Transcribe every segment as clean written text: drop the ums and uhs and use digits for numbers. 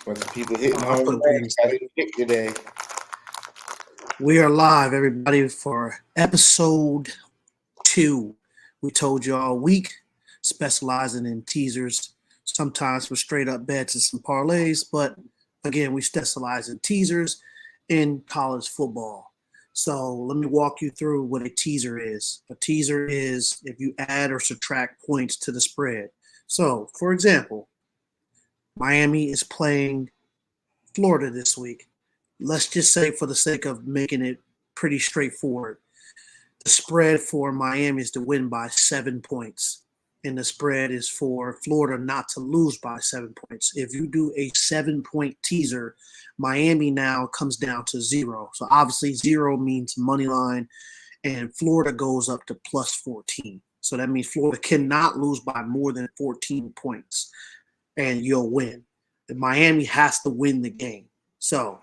Bunch of people hitting I'll home put a runs. How did it hit today? We are live, everybody, for episode 2. We told you all week, specializing in teasers, sometimes for straight up bets and some parlays, but again, we specialize in teasers in college football. So let me walk you through what a teaser is. A teaser is if you add or subtract points to the spread. So, for example, Miami is playing Florida this week. Let's just say, for the sake of making it pretty straightforward, the spread for Miami is to win by 7 points, and the spread is for Florida not to lose by 7 points. If you do a 7-point teaser, Miami now comes down to 0. So obviously 0 means money line, and Florida goes up to plus 14. So that means Florida cannot lose by more than 14 points, and you'll win. And Miami has to win the game. So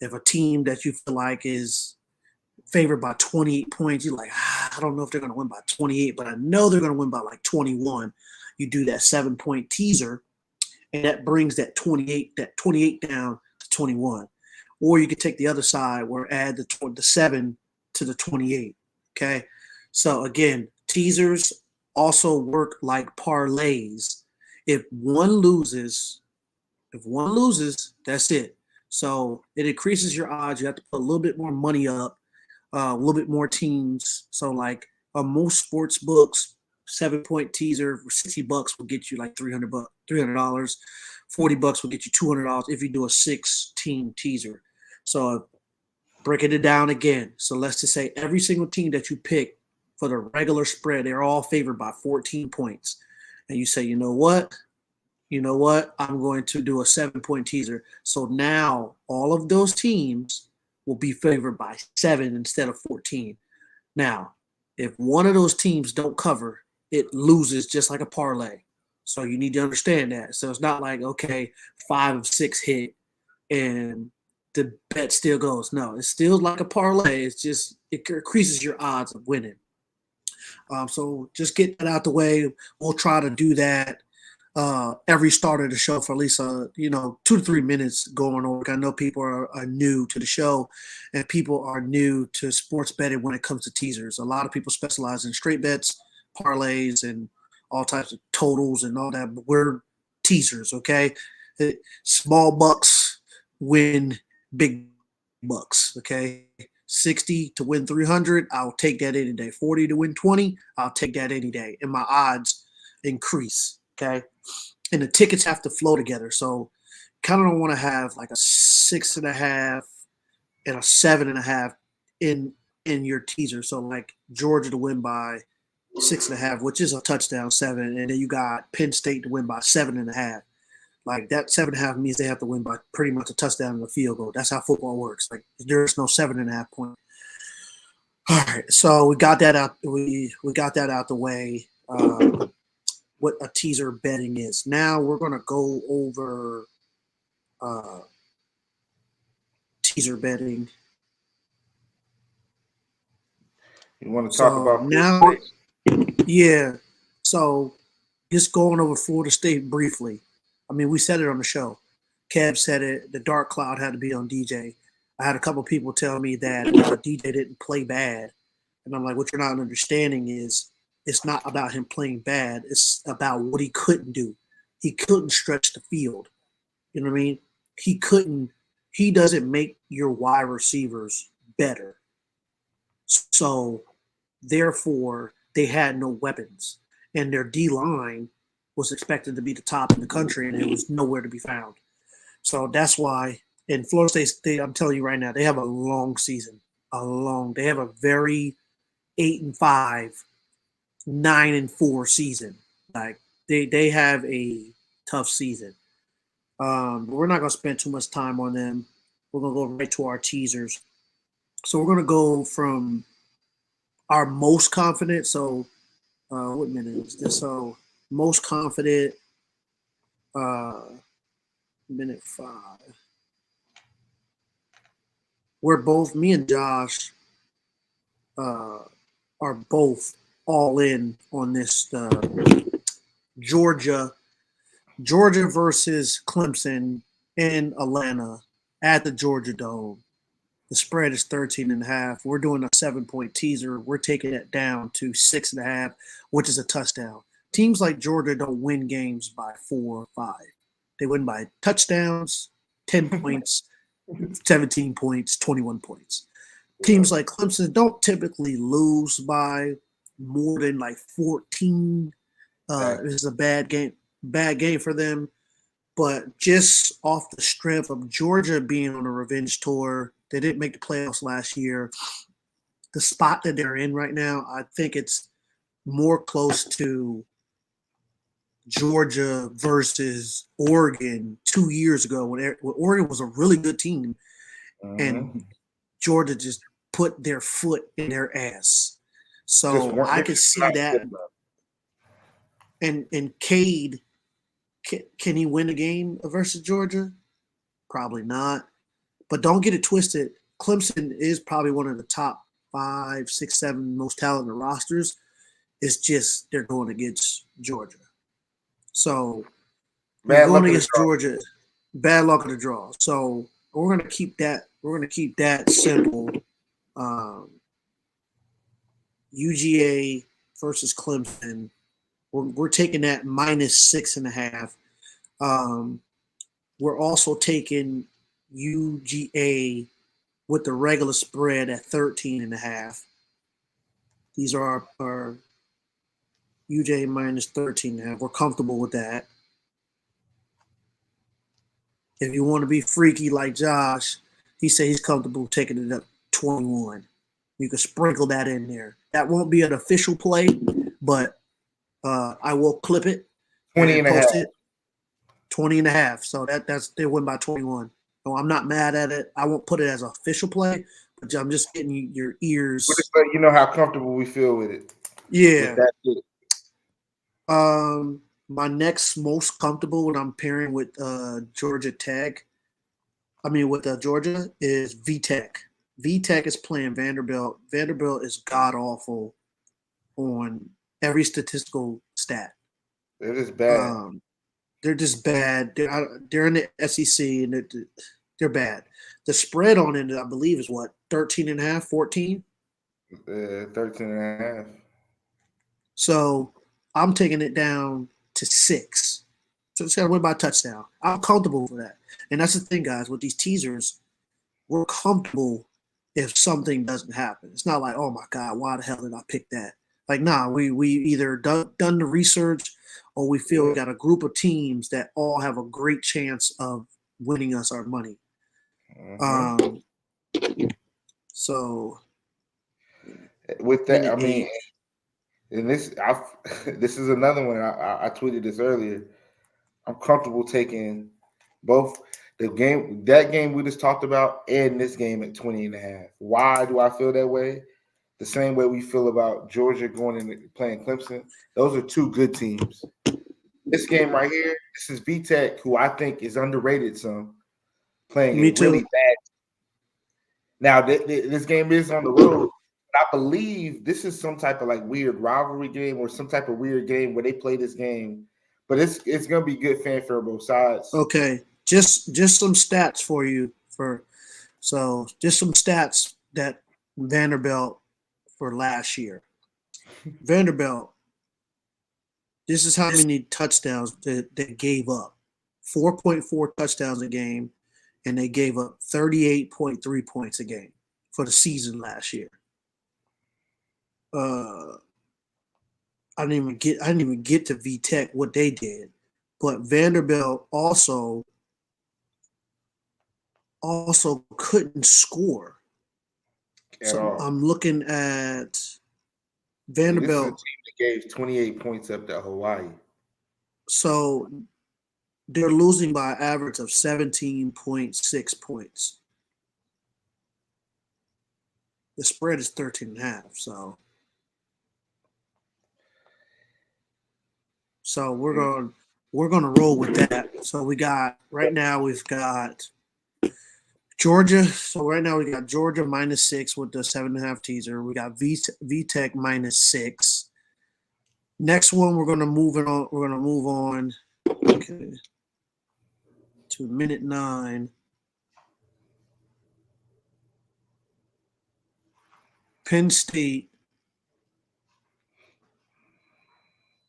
if a team that you feel like is favored by 28 points, you're like, I don't know if they're going to win by 28, but I know they're going to win by like 21. You do that 7-point teaser, and that brings that 28 down to 21. Or you could take the other side where add the 7 to the 28. Okay. So again, teasers also work like parlays. If one loses, that's it. So it increases your odds. You have to put a little bit more money up, a little bit more teams. So like most sports books, 7-point teaser for $60 will get you like $300. $40 will get you $200 if you do a 6-team teaser. So breaking it down again. So let's just say every single team that you pick for the regular spread, they're all favored by 14 points. And you say, you know what? I'm going to do a 7-point teaser. So now all of those teams will be favored by 7 instead of 14. Now, if one of those teams don't cover, it loses just like a parlay. So you need to understand that. So it's not like, okay, 5 of 6 hit and the bet still goes. No, it's still like a parlay. It's just it increases your odds of winning. So just get that out the way. We'll try to do that every start of the show for at least 2 to 3 minutes going on. I know people are new to the show, and people are new to sports betting when it comes to teasers. A lot of people specialize in straight bets, parlays, and all types of totals and all that. But we're teasers, okay? Small bucks win big bucks, okay? 60 to win 300, I'll take that any day. 40 to win 20, I'll take that any day. And my odds increase, okay? And the tickets have to flow together. So kind of don't want to have like a 6.5 and a 7.5 in your teaser. So like Georgia to win by 6.5, which is a touchdown, 7, and then you got Penn State to win by 7.5. Like that 7.5 means they have to win by pretty much a touchdown and a field goal. That's how football works. Like there's no 7.5 point. All right, so we got that out. We got that out the way. What a teaser betting is. Now we're gonna go over teaser betting. You want to talk about now? Yeah. So just going over Florida State briefly. I mean, we said it on the show. Kev said it. The dark cloud had to be on DJ. I had a couple of people tell me that DJ didn't play bad, and I'm like, what you're not understanding is it's not about him playing bad. It's about what he couldn't do. He couldn't stretch the field. You know what I mean? He couldn't. He doesn't make your wide receivers better. So, therefore, they had no weapons, and their D line was expected to be the top in the country, and it was nowhere to be found. So that's why in Florida State, I'm telling you right now, they have a long season. They have a very 8-5, 9-4 season. Like they have a tough season. But we're not going to spend too much time on them. We're going to go right to our teasers. So we're going to go from our most confident. So what minute is this? So most confident, minute 5. We're both, me and Josh, are both all in on this Georgia versus Clemson in Atlanta at the Georgia Dome. The spread is 13.5. We're doing a 7-point teaser. We're taking it down to 6.5, which is a touchdown. Teams like Georgia don't win games by 4 or 5. They win by touchdowns, 10 points, 17 points, 21 points. Teams like Clemson don't typically lose by more than like 14. This is a bad game for them. But just off the strength of Georgia being on a revenge tour, they didn't make the playoffs last year. The spot that they're in right now, I think it's more close to Georgia versus Oregon 2 years ago when Oregon was a really good team, and Georgia just put their foot in their ass. So I could see that. And Cade, can he win a game versus Georgia? Probably not. But don't get it twisted. Clemson is probably one of the top 5, 6, 7 most talented rosters. It's just they're going against Georgia. So we're going against Georgia. Bad luck of the draw. So we're going to keep that. We're going to keep that simple. UGA versus Clemson. We're taking that minus 6.5. We're also taking UGA with the regular spread at 13.5. These are our UGA minus 13.5. We're comfortable with that. If you want to be freaky like Josh, he said he's comfortable taking it up 21. You can sprinkle that in there. That won't be an official play, but I will clip it. 20.5. 20.5. So that's they win by 21. So I'm not mad at it. I won't put it as an official play, but I'm just getting your ears. But just let you know how comfortable we feel with it. Yeah. With My next most comfortable when I'm pairing with Georgia is VTech. VTech is playing Vanderbilt. Vanderbilt is god awful on every statistical stat. They're just bad. They're just bad. They're in the SEC and they're bad. The spread on it, I believe, is what, 13.5, 14? 13.5. So I'm taking it down to 6. So it's got to win by a touchdown. I'm comfortable with that. And that's the thing, guys, with these teasers, we're comfortable if something doesn't happen. It's not like, oh my God, why the hell did I pick that? Like, nah, we either done the research or we feel we got a group of teams that all have a great chance of winning us our money. So with that, I mean, and this is another one. I tweeted this earlier. I'm comfortable taking both that game we just talked about and this game at 20.5. Why do I feel that way? The same way we feel about Georgia going and playing Clemson. Those are two good teams. This game right here, this is VTech, who I think is underrated some, playing really bad. Now, this game is on the road, but I believe this is some type of like weird rivalry game or some type of weird game where they play this game. But it's going to be good fanfare on both sides. Okay, just some stats for you. Just some stats that Vanderbilt for last year. Vanderbilt, this is how many touchdowns they gave up. 4.4 touchdowns a game, and they gave up 38.3 points a game for the season last year. I didn't even get to VTech what they did, but Vanderbilt also couldn't score. So I'm looking at Vanderbilt. This is a team that gave 28 points up to Hawaii. So they're losing by an average of 17.6 points. The spread is 13.5. So we're gonna roll with that. So we've got Georgia. So right now we got Georgia minus 6 with the 7.5 teaser. We got VTech minus 6. Next one we're gonna move on. Okay. to minute 9. Penn State,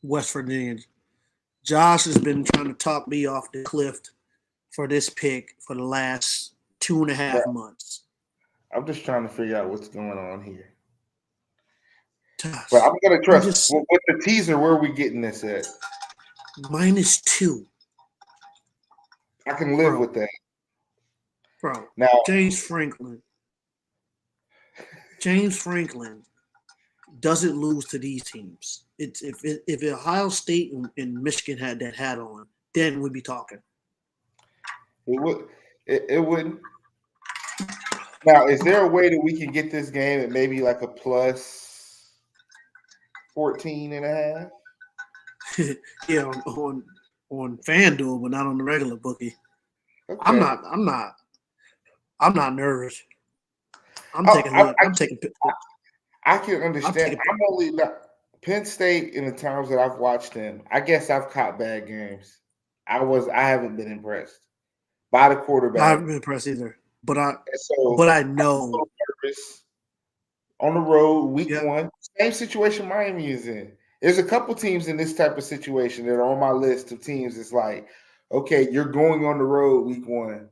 West Virginia. Josh has been trying to talk me off the cliff for this pick for the last 2.5 months. I'm just trying to figure out what's going on here. Josh, but I'm gonna trust with the teaser. Where are we getting this at? -2. I can live with that, bro. Now, James Franklin doesn't lose to these teams. It's if Ohio State and Michigan had that hat on, then we'd be talking. it wouldn't. Now, is there a way that we can get this game at maybe like a plus 14.5? Yeah, on FanDuel, but not on the regular bookie. Okay. I'm not nervous. I'm taking. I can understand. I'm only not Penn State in the times that I've watched them. I guess I've caught bad games. I haven't been impressed by the quarterback. I haven't been impressed either. But I know. I'm nervous on the road, week 1. Same situation Miami is in. There's a couple teams in this type of situation that are on my list of teams. It's like, okay, you're going on the road week 1.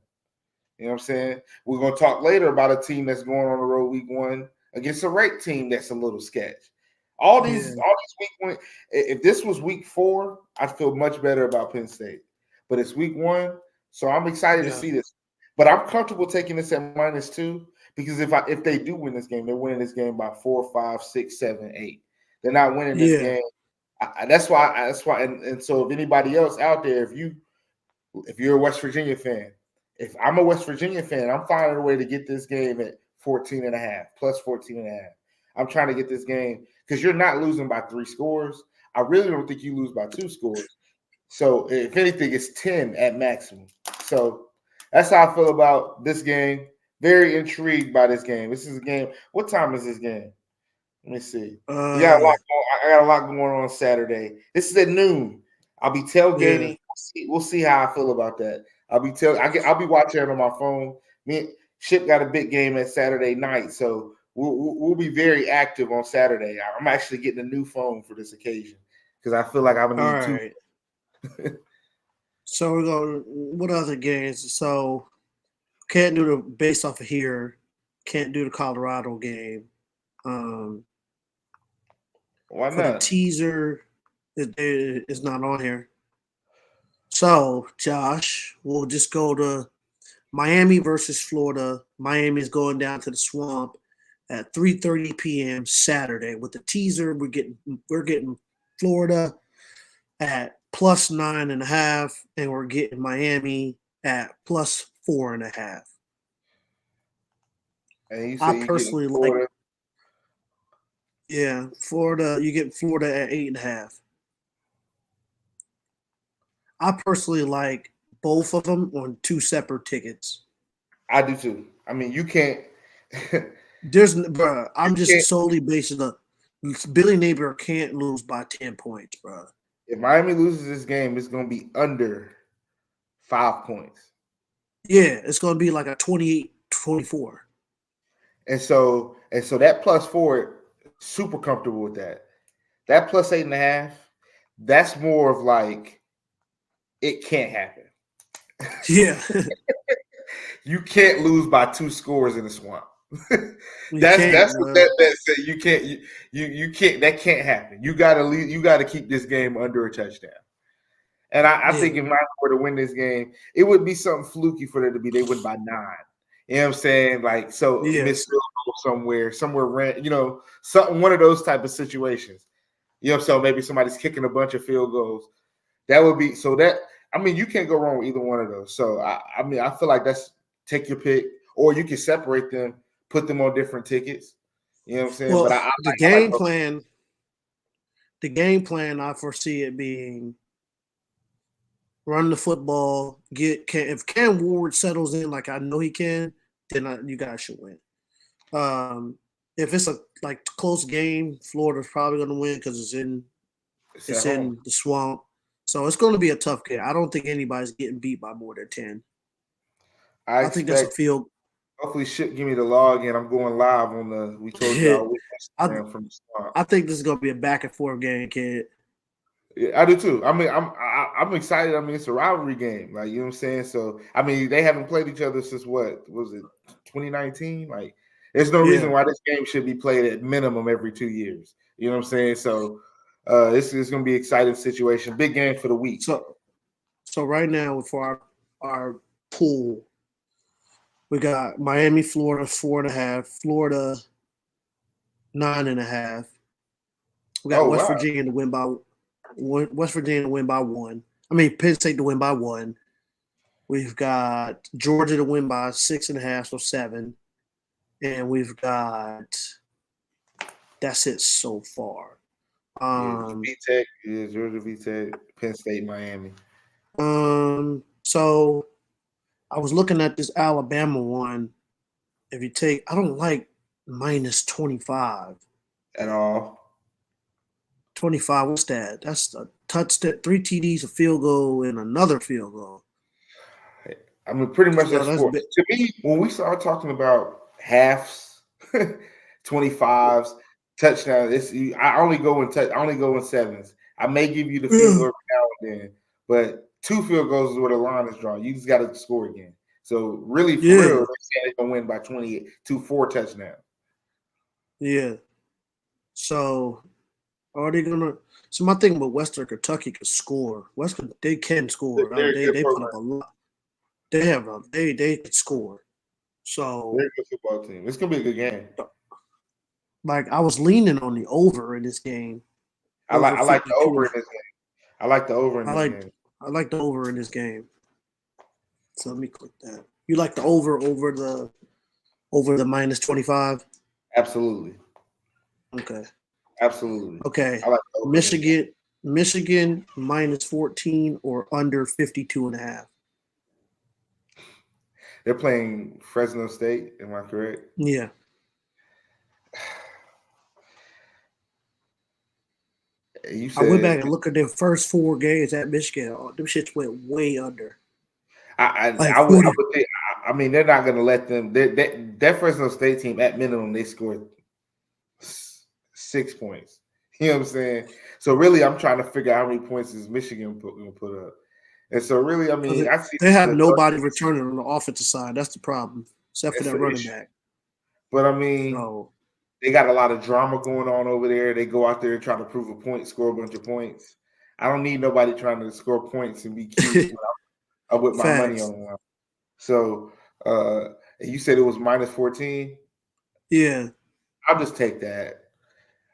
You know what I'm saying? We're going to talk later about a team that's going on the road week 1 against a ranked team that's a little sketch. All these week 1. If this was week 4, I'd feel much better about Penn State. But it's week 1, so I'm excited to see this. But I'm comfortable taking this at -2 because if they do win this game, they're winning this game by 4, 5, 6, 7, 8. They're not winning this game. That's why. And so if anybody else out there, if you're a West Virginia fan, if I'm a West Virginia fan, I'm finding a way to get this game at 14.5, plus 14.5. I'm trying to get this game because you're not losing by 3 scores. I really don't think you lose by 2 scores. So if anything, it's 10 at maximum. So that's how I feel about this game. Very intrigued by this game. This is a game. What time is this game? Let me see. I got a lot going on Saturday. This is at noon. I'll be tailgating. We'll see how I feel about that. I'll be watching it on my phone. Me and Ship got a big game at Saturday night, so we'll be very active on Saturday. I'm actually getting a new phone for this occasion because I feel like I'm gonna need 2. So we're going. What other games? So can't do the based off of here. Can't do the Colorado game. Why for not? The teaser is not on here. So Josh, we'll just go to Miami versus Florida. Miami's going down to the Swamp at 3:30 p.m. Saturday. With the teaser, we're getting Florida at plus 9.5, and we're getting Miami at plus 4.5. And you say I personally like. Yeah, Florida. You get Florida at 8.5. I personally like both of them on 2 separate tickets. I do too. I mean, you can't. I'm just solely basing on Billy Napier can't lose by 10 points, bro. If Miami loses this game, it's going to be under 5 points. Yeah, it's going to be like a 28-24. And so that plus 4, super comfortable with that. That plus 8.5, that's more of like it can't happen. Yeah. You can't lose by 2 scores in the Swamp. You can't. That can't happen. You gotta keep this game under a touchdown. And I think if Miami were to win this game, it would be something fluky for them to be. They win by 9. You know what I'm saying? Like missed somewhere, something, one of those type of situations. You know, so maybe somebody's kicking a bunch of field goals. That would be so that. I mean, you can't go wrong with either one of those. So I mean, I feel like that's take your pick, or you can separate them, put them on different tickets. You know what I'm saying? Well, but the game plan, I foresee it being run the football. If Cam Ward settles in like I know he can, then you guys should win. If it's a close game, Florida's probably going to win because it's in the Swamp. So it's going to be a tough game. I don't think anybody's getting beat by more than 10. I I think that's a expect. field. Hopefully, shit, give me the log, and I'm going live on the. We told y'all with I, Instagram from the start. I think this is going to be a back and forth game, kid. Yeah, I do too. I mean, I'm excited. I mean, it's a rivalry game, like, you know what I'm saying. So, I mean, they haven't played each other since what was it, 2019? Like, there's no reason why this game should be played at minimum every 2 years. You know what I'm saying? So, this is going to be an exciting situation. Big game for the week. So right now for our pool, we got Miami, Florida 4.5, Florida 9.5. We got West Virginia to win by 1. I mean, Penn State to win by 1. We've got Georgia to win by 6.5, so 7. And we've got that's it so far. VTech, Georgia, VTech, Penn State, Miami. So I was looking at this Alabama one. If you take, I don't like minus 25 at all. 25, what's that? That's a touchdown, 3 TDs, a field goal, and another field goal. I mean, pretty much that's sports. To me, when we start talking about halves, 25s, touchdowns, I only go in 7s. I may give you the field goal now and then, but 2 field goals is where the line is drawn. You just got to score again. So really, for real, they're saying they're gonna win by 4 touchdowns. Yeah. So are they gonna? So my thing with Western Kentucky can score. They can score. They put up a lot. They can score. So they're a good football team. It's gonna be a good game. Like I was leaning on the over in this game. I like the over in this game. I like the over in this game. I like the over in this game. So let me click that. You like the over the minus 25? Absolutely. Okay. Absolutely. Okay. I like Michigan minus 14 or under 52.5. They're playing Fresno State. Am I correct? Yeah. I went back and looked at their first 4 games at Michigan. Oh, them shits went way under. I mean, they're not going to let them. That Fresno State team, at minimum, they scored 6 points. You know what I'm saying? So really, I'm trying to figure out how many points is Michigan going to put up. And so really, I mean, I see they have nobody returning on the offensive side. That's the problem, except for that running back. But I mean, they got a lot of drama going on over there. They go out there and try to prove a point, score a bunch of points. I don't need nobody trying to score points and be cute. I'm with my money on one. So you said it was minus 14? Yeah. I'll just take that.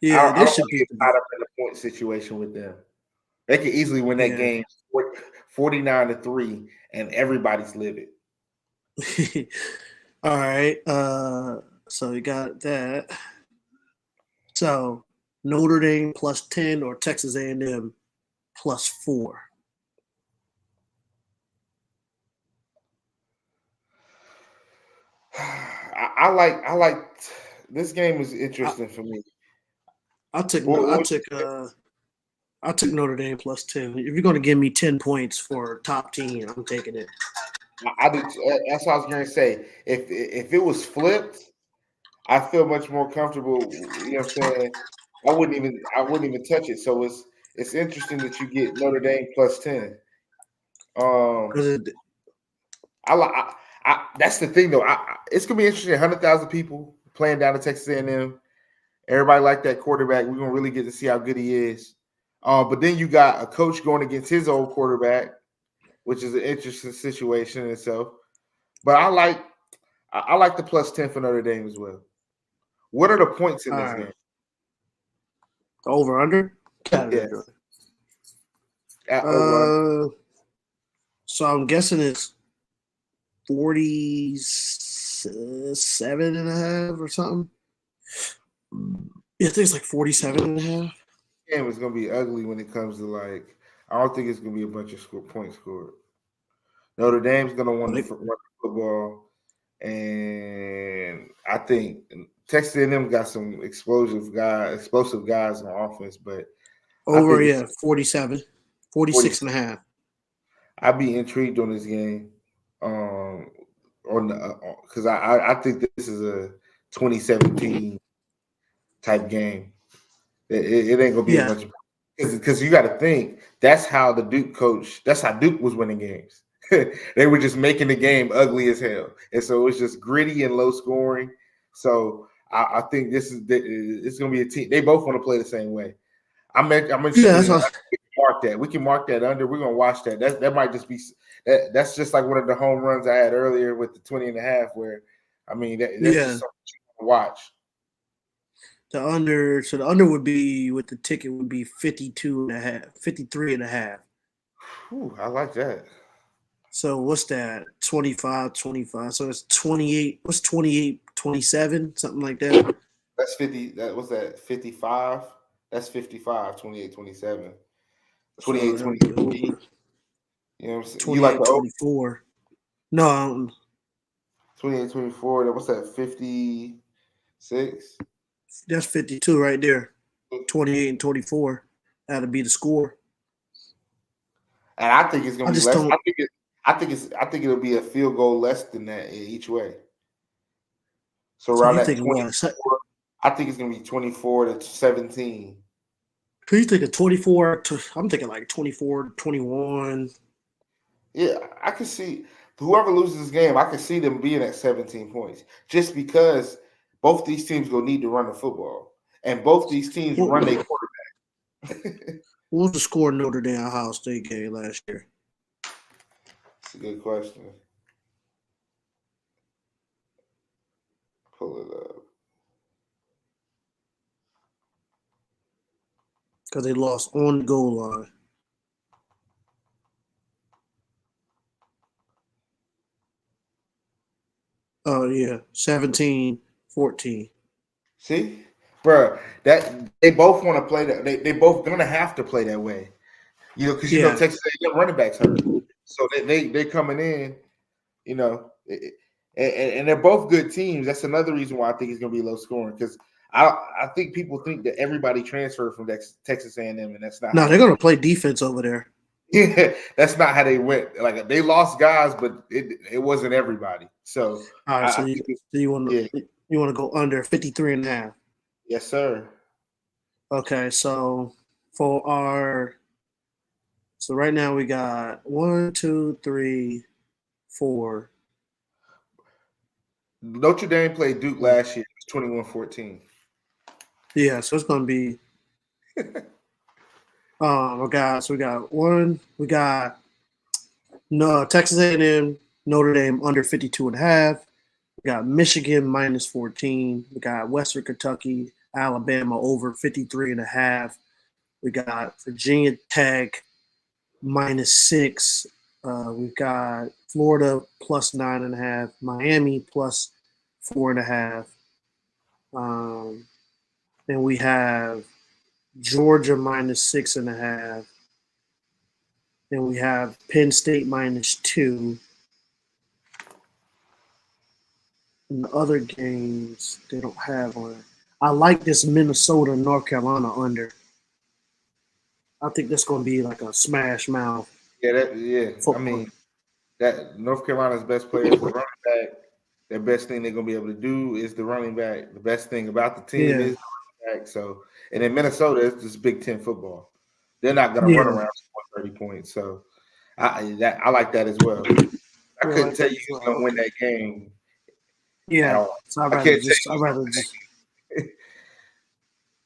Yeah, I don't want to get caught up in the point situation with them. They could easily win that game 49-3, and everybody's livid. All right. So you got that. So Notre Dame plus 10 or Texas A&M plus 4. I like this game is interesting for me. I took Notre Dame plus 10. If you're going to give me 10 points for top team, I'm taking it. I do. That's what I was going to say. If it was flipped, I feel much more comfortable. You know what I'm saying? I wouldn't even touch it. So it's interesting that you get Notre Dame plus 10. That's the thing though. It's gonna be interesting. 100,000 people playing down at Texas A&M. Everybody like that quarterback. We're gonna really get to see how good he is. But then you got a coach going against his old quarterback, which is an interesting situation in itself. But I like the plus 10 for Notre Dame as well. What are the points in this game? Over under? Yes. So I'm guessing it's 47.5 or something. Yeah, I think it's like 47.5. Game is gonna be ugly when it comes to I don't think it's gonna be a bunch of points scored. Notre Dame's gonna run the football, and I think Texas A&M got some explosive guys on offense, but over 47. 46 and a half. I'd be intrigued on this game. Because I think this is a 2017 type game. It ain't gonna be a bunch of because you got to think that's how the Duke coach. That's how Duke was winning games. They were just making the game ugly as hell, and so it's just gritty and low scoring. So I think it's gonna be a team. They both want to play the same way. I'm interested. Mark that. We can mark that under. We're gonna watch that. That might just be that's just like one of the home runs I had earlier with the 20 and a half, where I mean that's just something you can watch. The under would be with the ticket would be 52 and a half, 53 and a half. Whew, I like that. So what's that? 25. So it's 28. What's 28, 27, something like that? That's 50. That was that 55. That's 55, 28, 27. 28, 23. You know what I'm saying? 28, you like 24. No. 28, 24. What's that? 56? That's 52 right there. 28 and 24. That'll be the score. And I think it's gonna be less. I think it'll be a field goal less than that each way. So around that 24, I think it's gonna be 24 to 17. So you thinking 24 to, I'm thinking like 24, 21. Yeah, I can see whoever loses this game, I can see them being at 17 points. Just because both these teams will need to run the football. And both these teams run their quarterback. What was the score in Notre Dame Ohio State game last year? That's a good question. Pull it up. Because they lost on the goal line. Oh, yeah. 17-14. See? Bro, that they both want to play that. They both gonna have to play that way. You know, because you know Texas A&M running backs hurt. So they coming in, you know, and they're both good teams. That's another reason why I think it's gonna be low scoring. Because I think people think that everybody transferred from Texas A&M, and that's not. No, they're gonna play defense over there. Yeah, that's not how they went. Like they lost guys, but it wasn't everybody. So all right, so you want to go under 53 and a half. Yes, sir. Okay, so so right now we got 1, 2, 3, 4. Notre Dame played Duke last year. It was 21-14. Yeah, so it's gonna be we got Texas A&M, Notre Dame under 52 and a half. We got Michigan minus 14. We got Western Kentucky, Alabama over 53 and a half. We got Virginia Tech minus 6. We've got Florida plus 9.5. Miami plus 4.5. Then we have Georgia minus 6.5. Then we have Penn State minus 2. And the other games they don't have on. I like this Minnesota North Carolina under. I think that's going to be like a smash mouth. Yeah. Football. I mean, that North Carolina's best player is the running back. The best thing they're going to be able to do is the running back. The best thing about the team is the running back. So, and in Minnesota, it's just Big Ten football. They're not going to run around for 30 points. So, I like that as well. I couldn't tell you who's going to win that game. Yeah, so I'd rather just.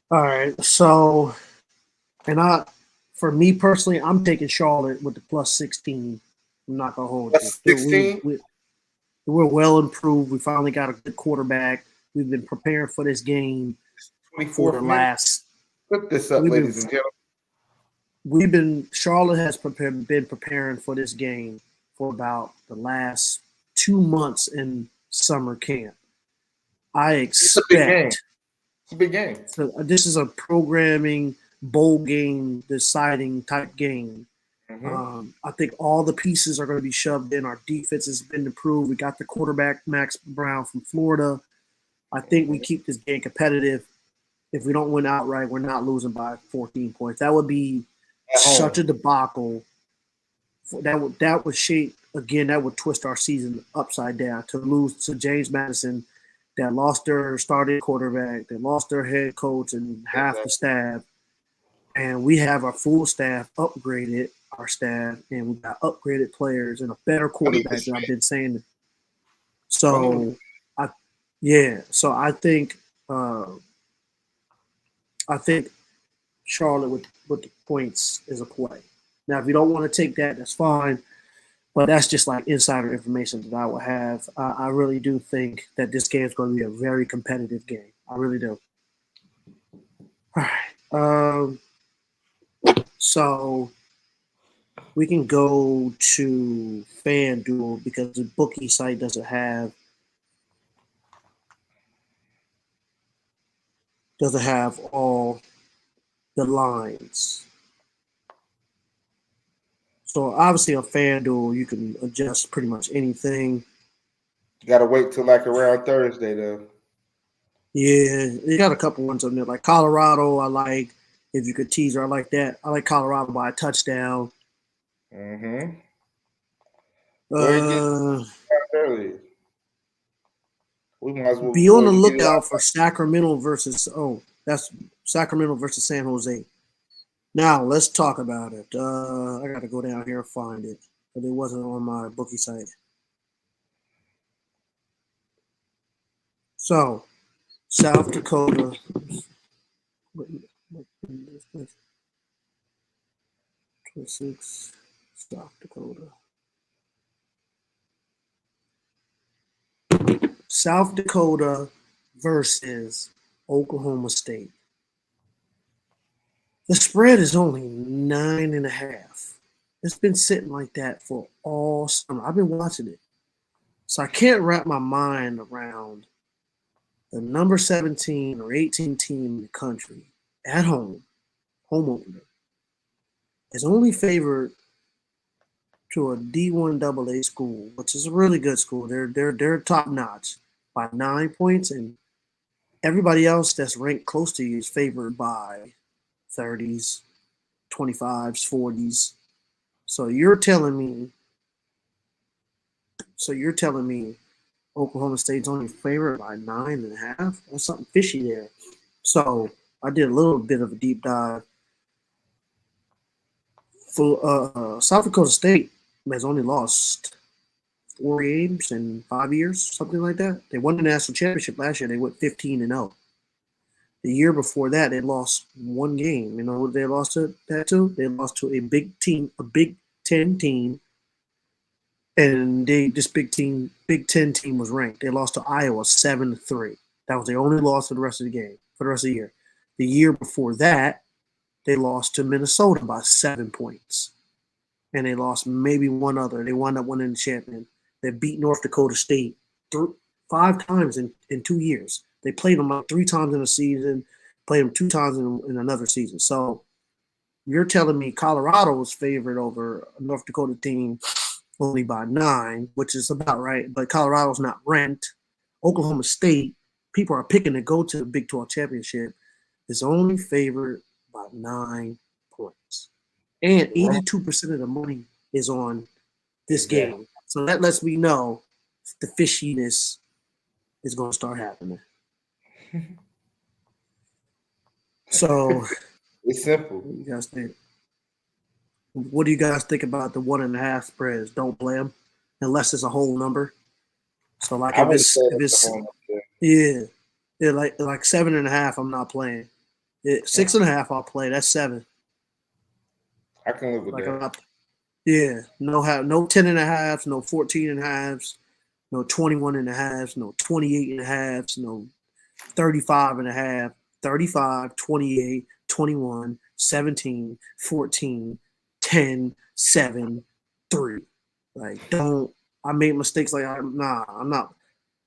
All right, so, for me personally, I'm taking Charlotte with the plus 16. I'm not gonna hold plus 16. We're well improved. We finally got a good quarterback. We've been preparing for this game for the last. Put this up, ladies and gentlemen. Charlotte has been preparing for this game for about the last 2 months in summer camp. I expect it's a big game. So this is a programming bowl game deciding type game. Mm-hmm. I think all the pieces are going to be shoved in. Our defense has been improved. We got the quarterback Max Brown from Florida. I think we keep this game competitive. If we don't win outright, we're not losing by 14 points. That would be At home. such a debacle. That would shape again. That would twist our season upside down to lose to James Madison, that lost their starting quarterback, that lost their head coach and half the staff, and we have our full staff upgraded, our staff, and we got upgraded players and a better quarterback than I've been saying. So, so I think Charlotte with the points is a play. Now, if you don't want to take that, that's fine. But that's just like insider information that I will have. I really do think that this game is going to be a very competitive game. I really do. All right. So we can go to FanDuel because the bookie site doesn't have all the lines. So obviously on FanDuel you can adjust pretty much anything. You gotta wait till like around Thursday though. Yeah, you got a couple ones on there like Colorado. I like if you could teaser. I like that. I like Colorado by a touchdown. Mm-hmm. We might as well be on the lookout for Sacramento versus Sacramento versus San Jose. Now let's talk about it. I got to go down here and find it, but it wasn't on my bookie site. So, South Dakota. 26, South Dakota. South Dakota versus Oklahoma State. The spread is only 9.5. It's been sitting like that for all summer. I've been watching it. So I can't wrap my mind around the number 17 or 18 team in the country at home opener, is only favored to a D1 AA school, which is a really good school. They're top notch by 9 points, and everybody else that's ranked close to you is favored by 30s, 25s, 40s. So you're telling me Oklahoma State's only favored by 9.5? There's something fishy there. So I did a little bit of a deep dive. For South Dakota State has only lost 4 games in 5 years, something like that. They won the national championship last year. They went 15-0. The year before that, they lost 1 game. You know what they lost to that to? They lost to a big team, a Big Ten team, and this Big Ten team was ranked. They lost to Iowa 7-3. That was the only loss for the rest of the year. The year before that, they lost to Minnesota by 7 points. And they lost maybe one other. They wound up winning the champion. They beat North Dakota State 5 times in 2 years. They played them like 3 times in a season, played them 2 times in another season. So you're telling me Colorado was favored over a North Dakota team only by 9, which is about right. But Colorado's not ranked. Oklahoma State, people are picking to go to the Big 12 championship, is only favored by 9 points. And 82% of the money is on this game. So that lets me know the fishiness is going to start happening. So it's simple. What do you guys think? What do you guys think about the 1.5 spreads? Don't play them unless it's a whole number. So like if it's like 7.5, I'm not playing. 6.5, I'll play. That's 7. I can live with that. No 10.5s, no 14.5s, no 21.5s, no 28.5s, no 35.5, 35, 28, 21, 17, 14, 10, 7, 3. Like, I made mistakes like I'm not.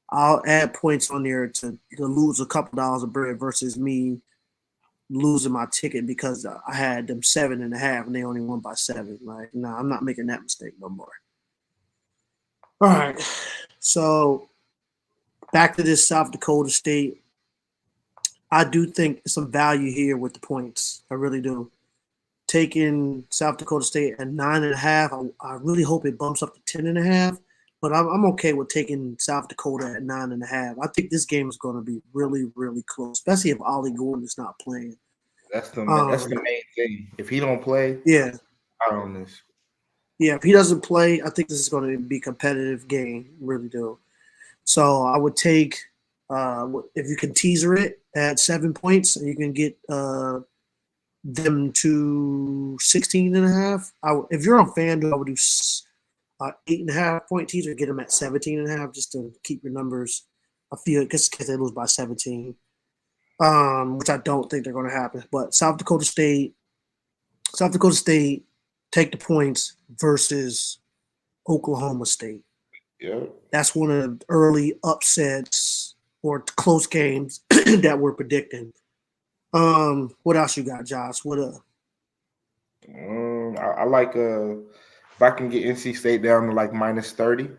I'll add points on there to lose a couple dollars of bread versus me losing my ticket because I had them 7.5 and they only won by 7. Like, I'm not making that mistake no more. All right. So back to this South Dakota State. I do think some value here with the points. I really do. taking South Dakota State at 9.5. I really hope it bumps up to 10.5. But I'm okay with taking South Dakota at 9.5. I think this game is going to be really, really close, especially if Ollie Gordon is not playing. That's the main thing. If he don't play, yeah, out on this. Yeah, if he doesn't play, I think this is going to be a competitive game. Really do. So I would take if you can teaser it at 7 points, and you can get them to 16.5. If you're on FanDuel, I would do 8.5 point teaser, get them at 17.5, just to keep your numbers. I feel because they lose by 17, which I don't think they're going to happen. But South Dakota State, take the points versus Oklahoma State. Yeah, that's one of the early upsets or close games that we're predicting. What else you got, Josh? What I like if I can get NC State down to like minus 30,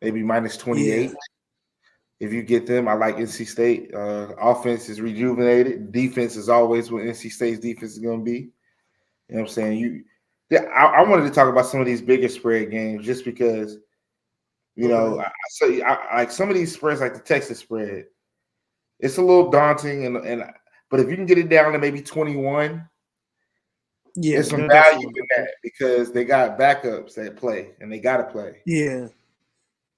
maybe minus 28. Yeah. If you get them, I like NC State. Offense is rejuvenated. Defense is always what NC State's defense is going to be. You know what I'm saying? I wanted to talk about some of these bigger spread games just because, you know, I like some of these spreads, like the Texas spread. It's a little daunting, but if you can get it down to maybe 21, there's some value in that because they got backups that play and they got to play. Yeah.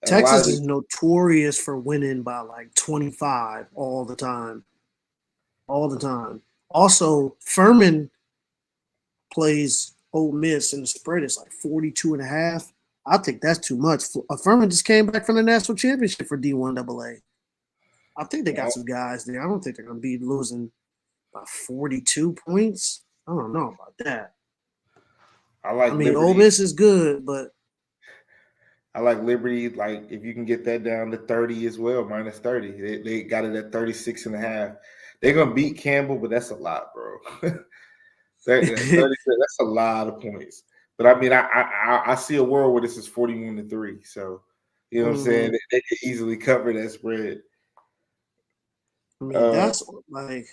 Texas is notorious for winning by like 25 all the time. All the time. Also, Furman plays Ole Miss and the spread is like 42.5. I think that's too much. Furman just came back from the national championship for D1AA. I think they got some guys there. I don't think they're going to be losing by 42 points. I don't know about that. I mean, Liberty. Ole Miss is good, but I like Liberty. Like if you can get that down to 30 as well, minus 30. They got it at 36.5. They're going to beat Campbell, but that's a lot, bro. That's a lot of points. But I mean, I see a world where this is 41-3. So, you know what I'm saying? They could easily cover that spread. I mean, that's like,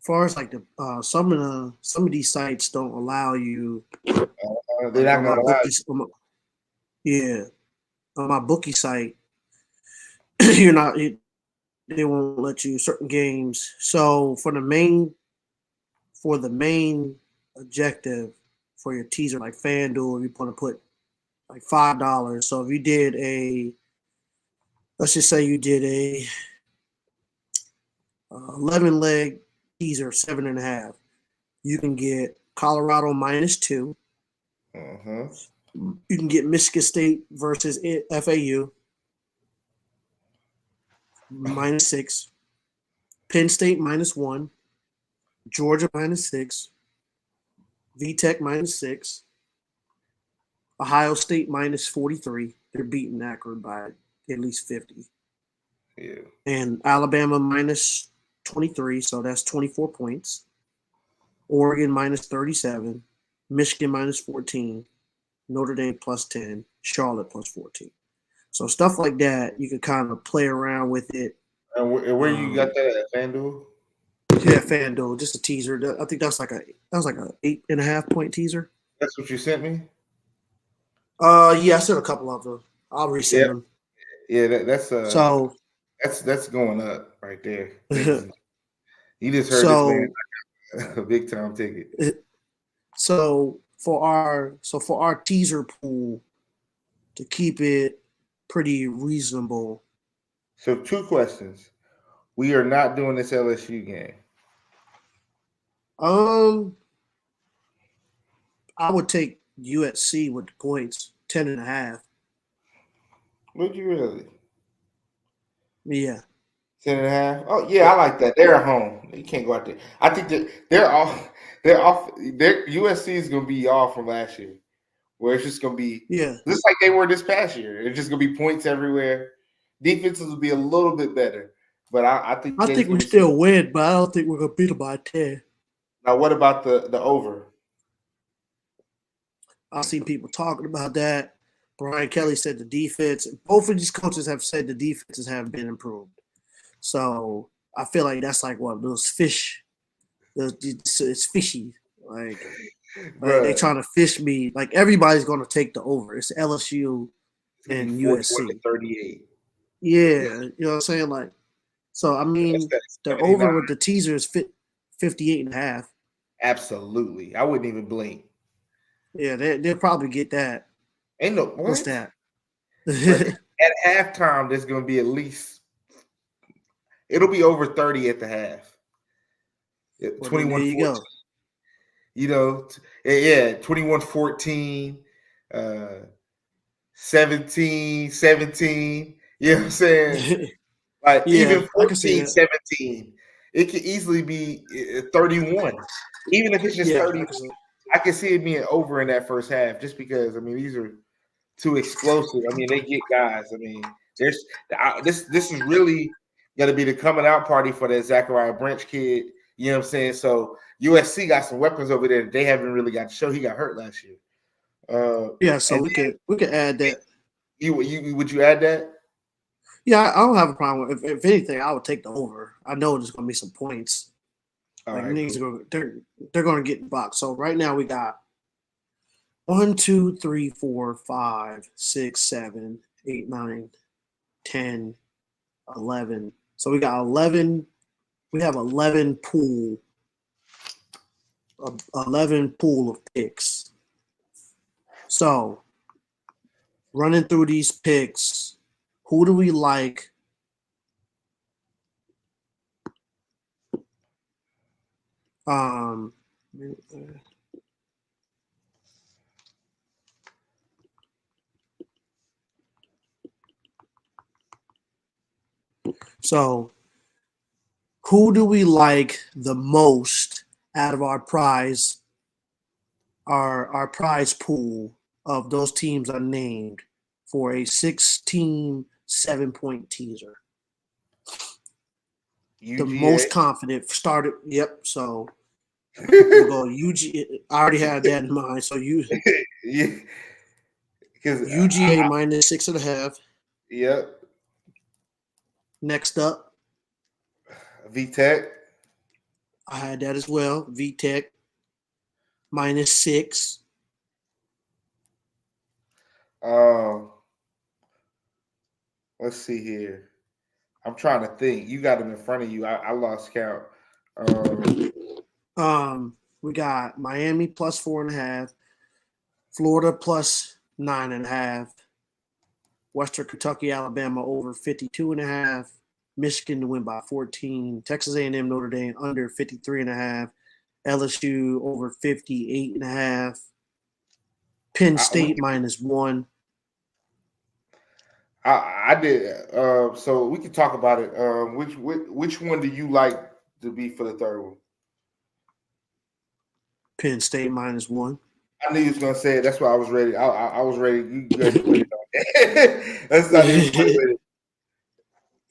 as far as like the some of these sites don't allow you. They're not going to allow you. Yeah, on my bookie site, you're not. They won't let you certain games. So for the main objective for your teaser, like FanDuel, you want to put like $5. So if you did let's just say you did a 11-leg teaser, 7.5, you can get Colorado minus 2. You can get Michigan State versus FAU minus 6, Penn State minus 1, Georgia minus 6, VTech minus 6, Ohio State minus 43. They're beating Akron by at least 50. Yeah. And Alabama minus 23, so that's 24 points. Oregon minus 37, Michigan minus 14, Notre Dame plus 10, Charlotte plus 14. So stuff like that, you can kind of play around with it. And where you got that at, FanDuel? Yeah, FanDuel, just a teaser. I think that was like a 8.5 point teaser. That's what you sent me? Yeah, I sent a couple of them. I'll resend them. Yeah, that's going up right there. You just heard this man a big time ticket. So for our teaser pool, to keep it pretty reasonable. So 2 questions. We are not doing this LSU game. I would take USC with the points, 10.5. Would you really? Yeah. 10.5. Oh yeah, I like that. They're at home. You can't go out there. I think that they're off. Their USC is going to be off from last year, where it's just going to be just like they were this past year. It's just going to be points everywhere. Defenses will be a little bit better, but I think we still win, but I don't think we're going to beat them by 10. Now, what about the over? I've seen people talking about that. Brian Kelly said the defense. Both of these coaches have said the defenses have been improved. So I feel like that's like one of those fish. It's fishy. Like they Bruh, trying to fish me. Like everybody's going to take the over. It's LSU it's gonna be and 41 to USC. 38. Yeah, you know what I'm saying? Like, so I That's mean, that the 79. over with the teaser is 58 and a half. Absolutely. I wouldn't even blink. Yeah, they'll probably get that. Ain't no What's what? that? But at halftime, there's gonna be at least it'll be over 30 at the half. Well, then there 21 you 14. go. Yeah, 21-14, uh 17-17. You know what I'm saying? Like Yeah, even I can see that. 14-17, it could easily be 31. Even if it's just Yeah, 30, I can see. I can see it being over in that first half just because I mean these are too explosive. I mean, they get guys. I mean, this is really gonna be the coming out party for that Zachariah Branch kid. You know what I'm saying? So USC got some weapons over there that they haven't really got to show. He got hurt last year. Yeah, so And we could add that. you would you add that? Yeah, I don't have a problem with. If anything, I would take the over. I know there's going to be some points. All Like right, niggas cool. are going, they're going to get boxed. So right now we got 1, 2, 3, 4, 5, 6, 7, 8, 9, 10, 11. So we got 11. We have 11 pool of picks. So running through these picks, who do we like? Um, so who do we like the most out of our prize pool of those teams are named for a 6-team 7-point teaser? The UGA. most confident started. Yep. So we'll go UG. I already had that in mind. So Yeah, because UGA minus 6.5. yep, Next up, VTech. I had that as well. VTech minus 6. Um, let's see here. I'm trying to think. You got them in front of you. I lost count. Um, We got Miami plus 4.5, Florida plus 9.5, Western Kentucky, Alabama over 52.5, Michigan to win by 14, Texas A&M, Notre Dame under 53.5, LSU over 58.5, Penn we State minus 1. I did. So we can talk about it. Which one do you like to be for the third one? Penn State minus 1. I knew you was gonna say it. That's why I was ready. I was ready. You go ahead and put it on. That's not even funny with Penn it.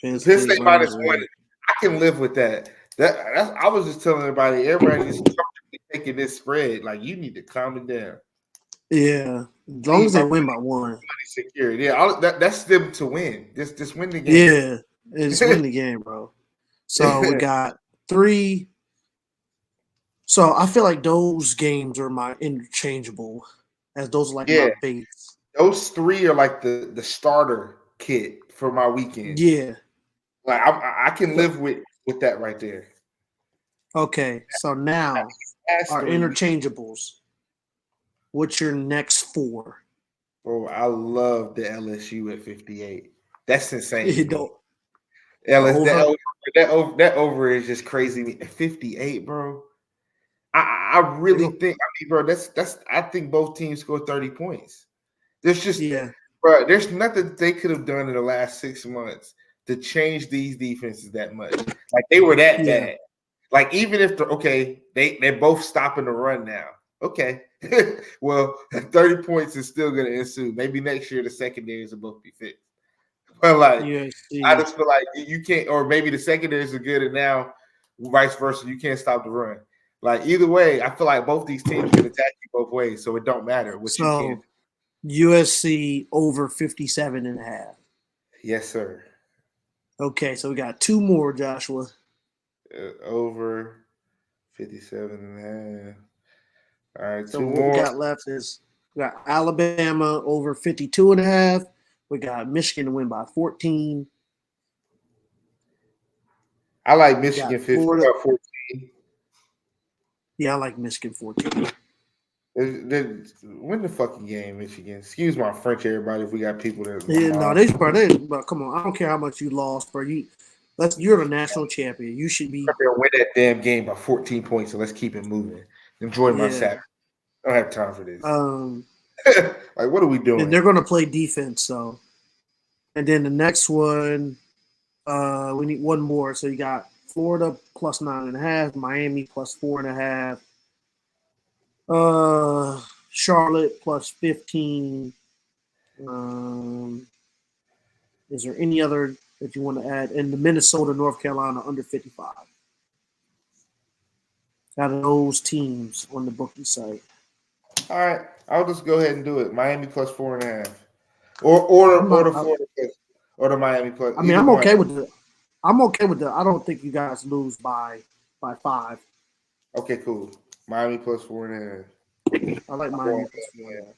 Penn State State minus minus 1. 1. I can live with that. I was just telling everybody just comfortably taking this spread. Like you need to calm it down. Yeah, as long Leave as my they money win by 1. secured. Yeah, that's them to win. Just win the game. Yeah, it's win the game, bro. So we got 3. So I feel like those games are my interchangeable, as those are like my Yeah. base. Those 3 are like the starter kit for my weekends. Yeah. Like I can So, live with that right there. okay. So now Last our 3, interchangeables. What's your next 4? bro. I love the LSU at 58. That's insane to You me. know, the LS over. that over is just crazy. To me. 58, bro. I They really go. think. I mean, bro, that's. I think both teams score 30 points. There's just, Yeah. bro. There's nothing that they could have done in the last 6 months to change these defenses that much. Like they were that Yeah. bad. Like even if they're both stopping the run now. Okay, well, 30 points is still going to ensue. Maybe next year the secondaries will both be fixed. But like, I USC. just feel like you can't, or maybe the secondaries are good, and now vice versa, you can't stop the run. Like either way, I feel like both these teams can attack you both ways, so it don't matter what you can. So USC over 57.5. Yes, sir. Okay, so we got 2 more, Joshua. Over 57 and a half. All right, So two what we more. got left is we got Alabama over 52.5. We got Michigan to win by 14. I like We Michigan got Florida. 14. Yeah, I like Michigan 14. Win the fucking game, Michigan. Excuse my French, everybody. If we got people that, Yeah, no, but come on, I don't care how much you lost, bro. You're the national champion. You should be. win that damn game by 14 points. So let's keep it moving. Enjoy my Yeah. Saturday. I don't have time for this. Like, what are we And doing? they're going to play defense, so. And then the next one, we need one more. So you got Florida plus 9.5, Miami plus 4.5, Charlotte plus 15. Is there any other that you want to add? And the Minnesota, North Carolina under 55. Out of those teams on the bookie site. All right, I'll just go ahead and do it. Miami plus 4.5, or the Florida plus, or the Miami plus. I mean, I'm okay with the. I don't think you guys lose by 5. Okay, cool. Miami plus 4.5. I like Miami plus 4.5.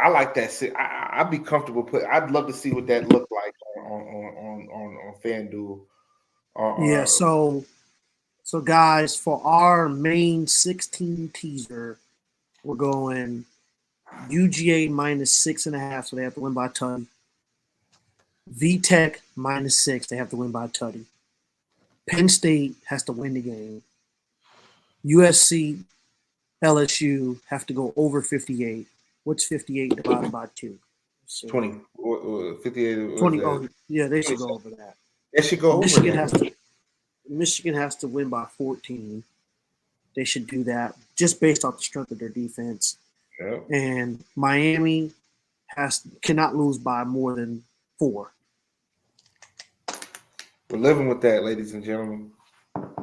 I like that. I'd be comfortable I'd love to see what that looked like on FanDuel. Yeah. So guys, for our main 16 teaser, we're going UGA minus 6.5, so they have to win by Tutty. VTech minus 6, they have to win by Tutty. Penn State has to win the game. USC, LSU have to go over 58. What's 58 divided by 2? 20. 58. 20. Oh, yeah, they should go over that. They should go Michigan over that. Michigan has to win by 14. They should do that just based off the strength of their defense. Yep. And Miami cannot lose by more than 4. We're living with that, ladies and gentlemen.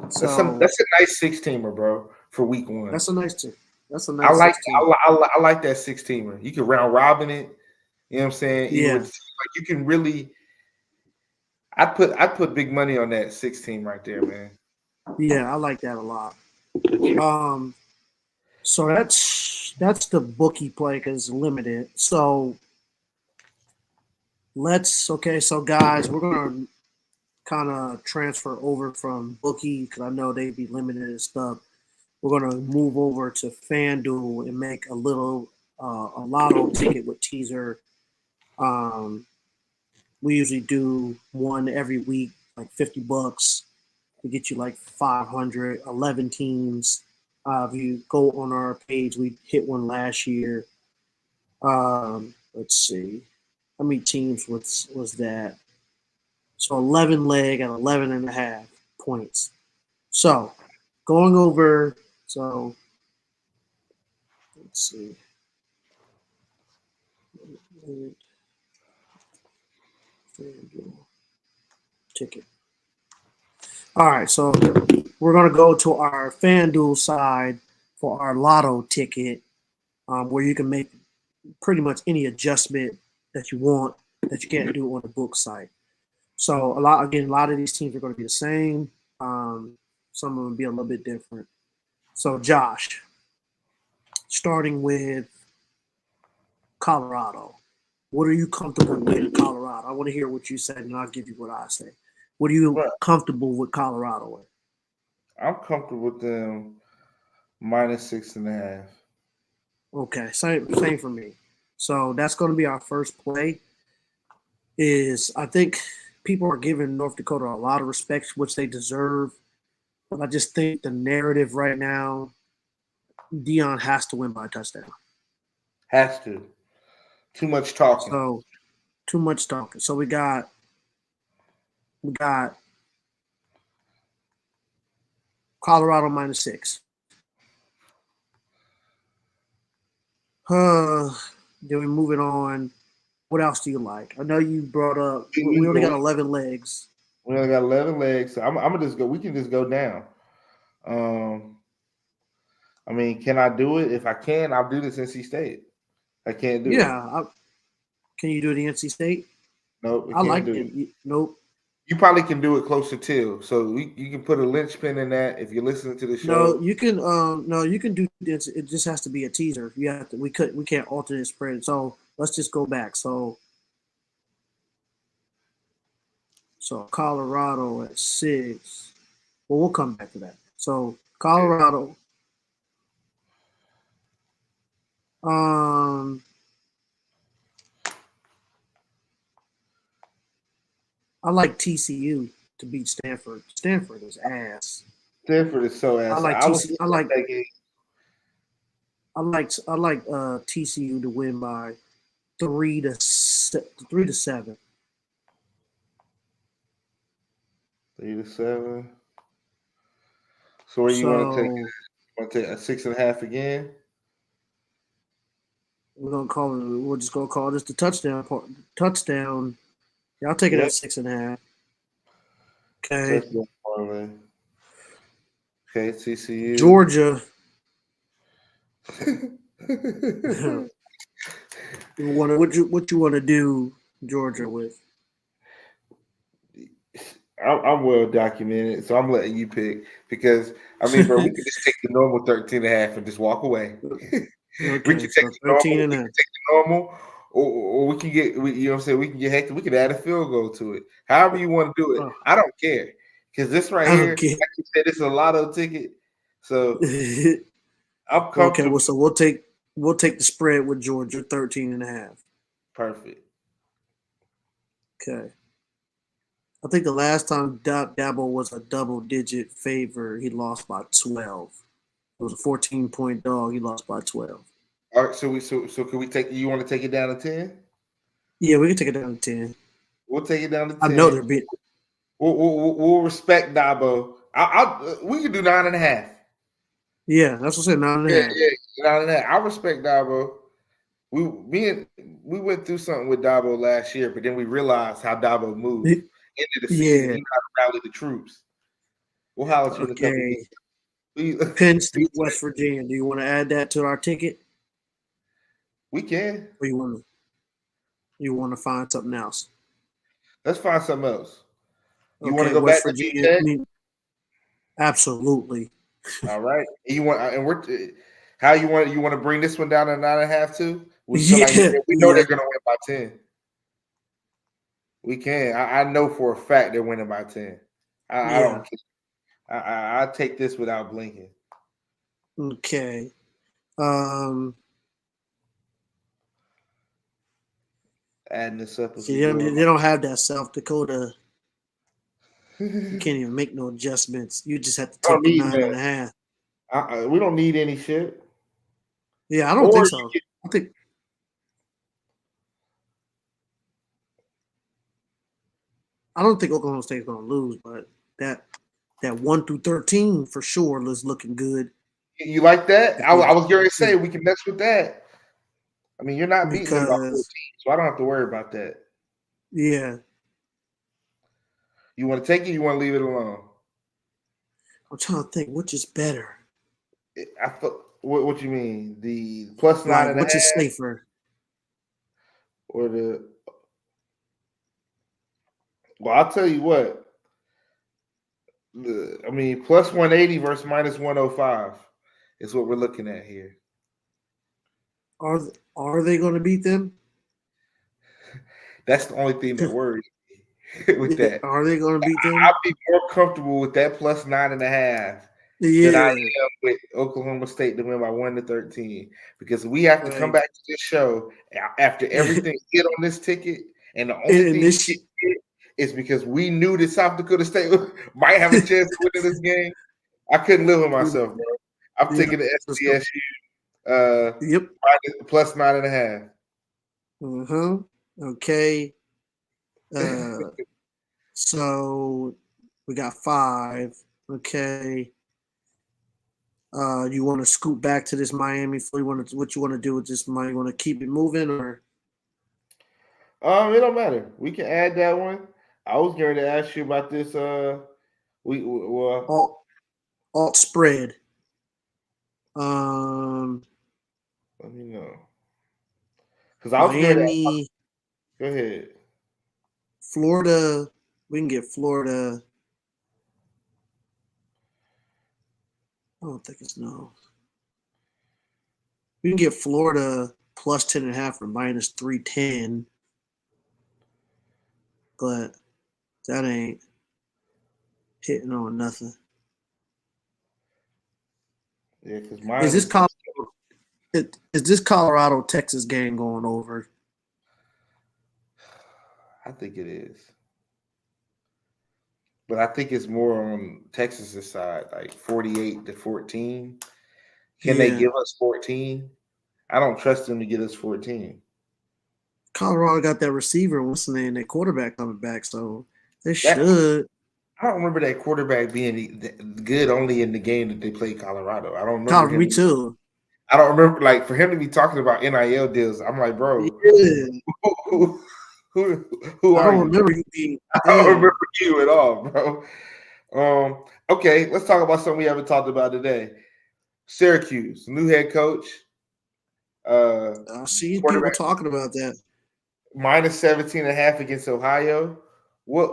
So that's a nice 6-teamer, bro, for week 1. That's a nice team. That's a nice. I like that 6-teamer. You can round robin it. You know what I'm saying? Yeah. Like you can really. I'd put big money on that 6-team right there, man. Yeah, I like that a lot. So that's the bookie play because limited. So so guys, we're gonna kind of transfer over from bookie because I know they'd be limited and stuff. We're gonna move over to FanDuel and make a lotto ticket with teaser. We usually do one every week, like $50 to get you like 500, 11 teams. If you go on our page, we hit one last year. Let's see. How many teams was that? So 11 leg at 11.5 points. So going over, so let's see. Ticket. All right, so we're going to go to our FanDuel side for our lotto ticket, where you can make pretty much any adjustment that you want that you can't do on the book site. So a lot of these teams are going to be the same. Some of them will be a little bit different. So Josh, starting with Colorado, what are you comfortable with Colorado? I want to hear what you said, and I'll give you what I say. What are you comfortable with Colorado with? I'm comfortable with them minus 6.5. Okay, same for me. So that's going to be our first play. I think people are giving North Dakota a lot of respect, which they deserve. But I just think the narrative right now, Deion has to win by a touchdown. Has to. Too much talking. So too much talking. So we got Colorado minus 6. Then we moving on. What else do you like? I know you brought up. We only got 11 legs. We only got 11 legs. So I'm gonna just go. We can just go down. I mean, can I do it? If I can, I'll do this NC State. I can't do it. Yeah. Can you do the NC State? Nope. I like it. Nope. You probably can do it closer to. So you can put a linchpin in that if you're listening to the No, show. you can. No, you can do this. It just has to be a teaser. You have to. We can't alter the spread. So let's just go back. So Colorado at 6. Well, we'll come back to that. So Colorado. Um, I like TCU to beat Stanford. Stanford is ass. Stanford is so I ass. like I was TCU. looking at that game. I like TCU to win by 3-7. 3-7. So where you want to take it? So You want to take a 6.5 again? we're gonna call it. We're just gonna call this the touchdown part. Touchdown. Yeah, I'll take it Yep. at 6.5. Okay. Touchdown parlay. Okay, TCU. Georgia. What you want to do Georgia with? I'm well documented, so I'm letting you pick because I mean, bro, we could just take the normal 13.5 and just walk away. We Okay, can take so the 13 normal. and We a can take the normal, or we can get. You know what I'm saying? We can get hectic. We can add a field goal to it. However you want to do it, oh, I don't care because this right I here, don't care. like you said, it's a lotto ticket. So I'm Okay, comfortable. well, so we'll take the spread with Georgia 13 and a half. Perfect. Okay. I think the last time Dabo was a double digit favor, he lost by 12. It was a 14-point dog. He lost by 12. All right. So can we take? You want to take it down to 10? Yeah, we can take it down to 10. We'll take it down to I know 10. they're beat. We'll respect Dabo. We can do 9.5. Yeah, that's what I said. 9.5. Yeah, 9.5. I respect Dabo. We went through something with Dabo last year, but then we realized how Dabo moved. End of the season, Yeah. he got to rally the troops. We'll holler at you in a couple Okay. weeks. We, Penn State, West Virginia. Do you want to add that to our ticket, we can. or you want to find something else? Let's find something else. You want to Okay, go back West to B Virginia. Tech? I mean, absolutely. All right. And you want and we're how you want to bring this one down to 9.5 too? We feel like Yeah, we know yeah, they're gonna win by 10. We can. I know for a fact they're winning by 10. I yeah. don't care. I take this without blinking. Okay. Um, Adding this up as we see, go. they don't have that South Dakota. You can't even make no adjustments. You just have to I don't take the need 9.5. that. We don't need any shit. Yeah, I don't Or think you so. can, I don't think Oklahoma State's gonna lose, but that 1 through 13 for sure is looking good. you like that? If I we, was going to say yeah, we can mess with that. I mean, you're not beating them by 14, because so I don't have to worry about that. yeah, You want to take it? You want to leave it alone? I'm trying to think which is better. I thought. What you mean? The plus nine Like and a which is half, safer? or the? Well, I'll tell you what. I mean, plus 180 versus minus 105 is what we're looking at here. Are are they going to beat them? That's the only thing that worries me with that. Are they going to beat I'd them? be more comfortable with that plus 9.5 than I Yeah. am with Oklahoma State to win by 1-13 because we have to come Like back to this show after everything hit on this ticket, and the only and thing we this didn't get is because we knew that South Dakota State might have a chance to win this game. I couldn't live with myself, bro. I'm yeah, taking the let's go. SDSU Yep. plus 9.5. Uh-huh. Okay. Uh so we got 5. Okay. You want to scoot back to this Miami? What you want to do with this money? You want to keep it moving or It don't matter. We can add that one. I was going to ask you about this. Well, alt spread? Um, let me know because I was going to Miami, go ahead. Florida. We can get Florida. I don't think it's no. We can get Florida plus 10.5 or minus 310, but that ain't hitting on nothing. Yeah, because Is this Colorado Texas game going over? I think it is. But I think it's more on Texas's side, like 48-14. Can they give us 14? I don't trust them to get us 14. Colorado got that receiver, what's the name, that quarterback coming back, so they should. I don't remember that quarterback being good only in the game that they played Colorado. I don't remember Colorado, him. me too. I don't remember, like, for him to be talking about NIL deals. I'm like, bro, Yeah. who I are don't you? remember you being. I don't remember you at all, bro. Okay, let's talk about something we haven't talked about today. Syracuse, new head coach. I see people talking about that. Minus 17.5 against Ohio. What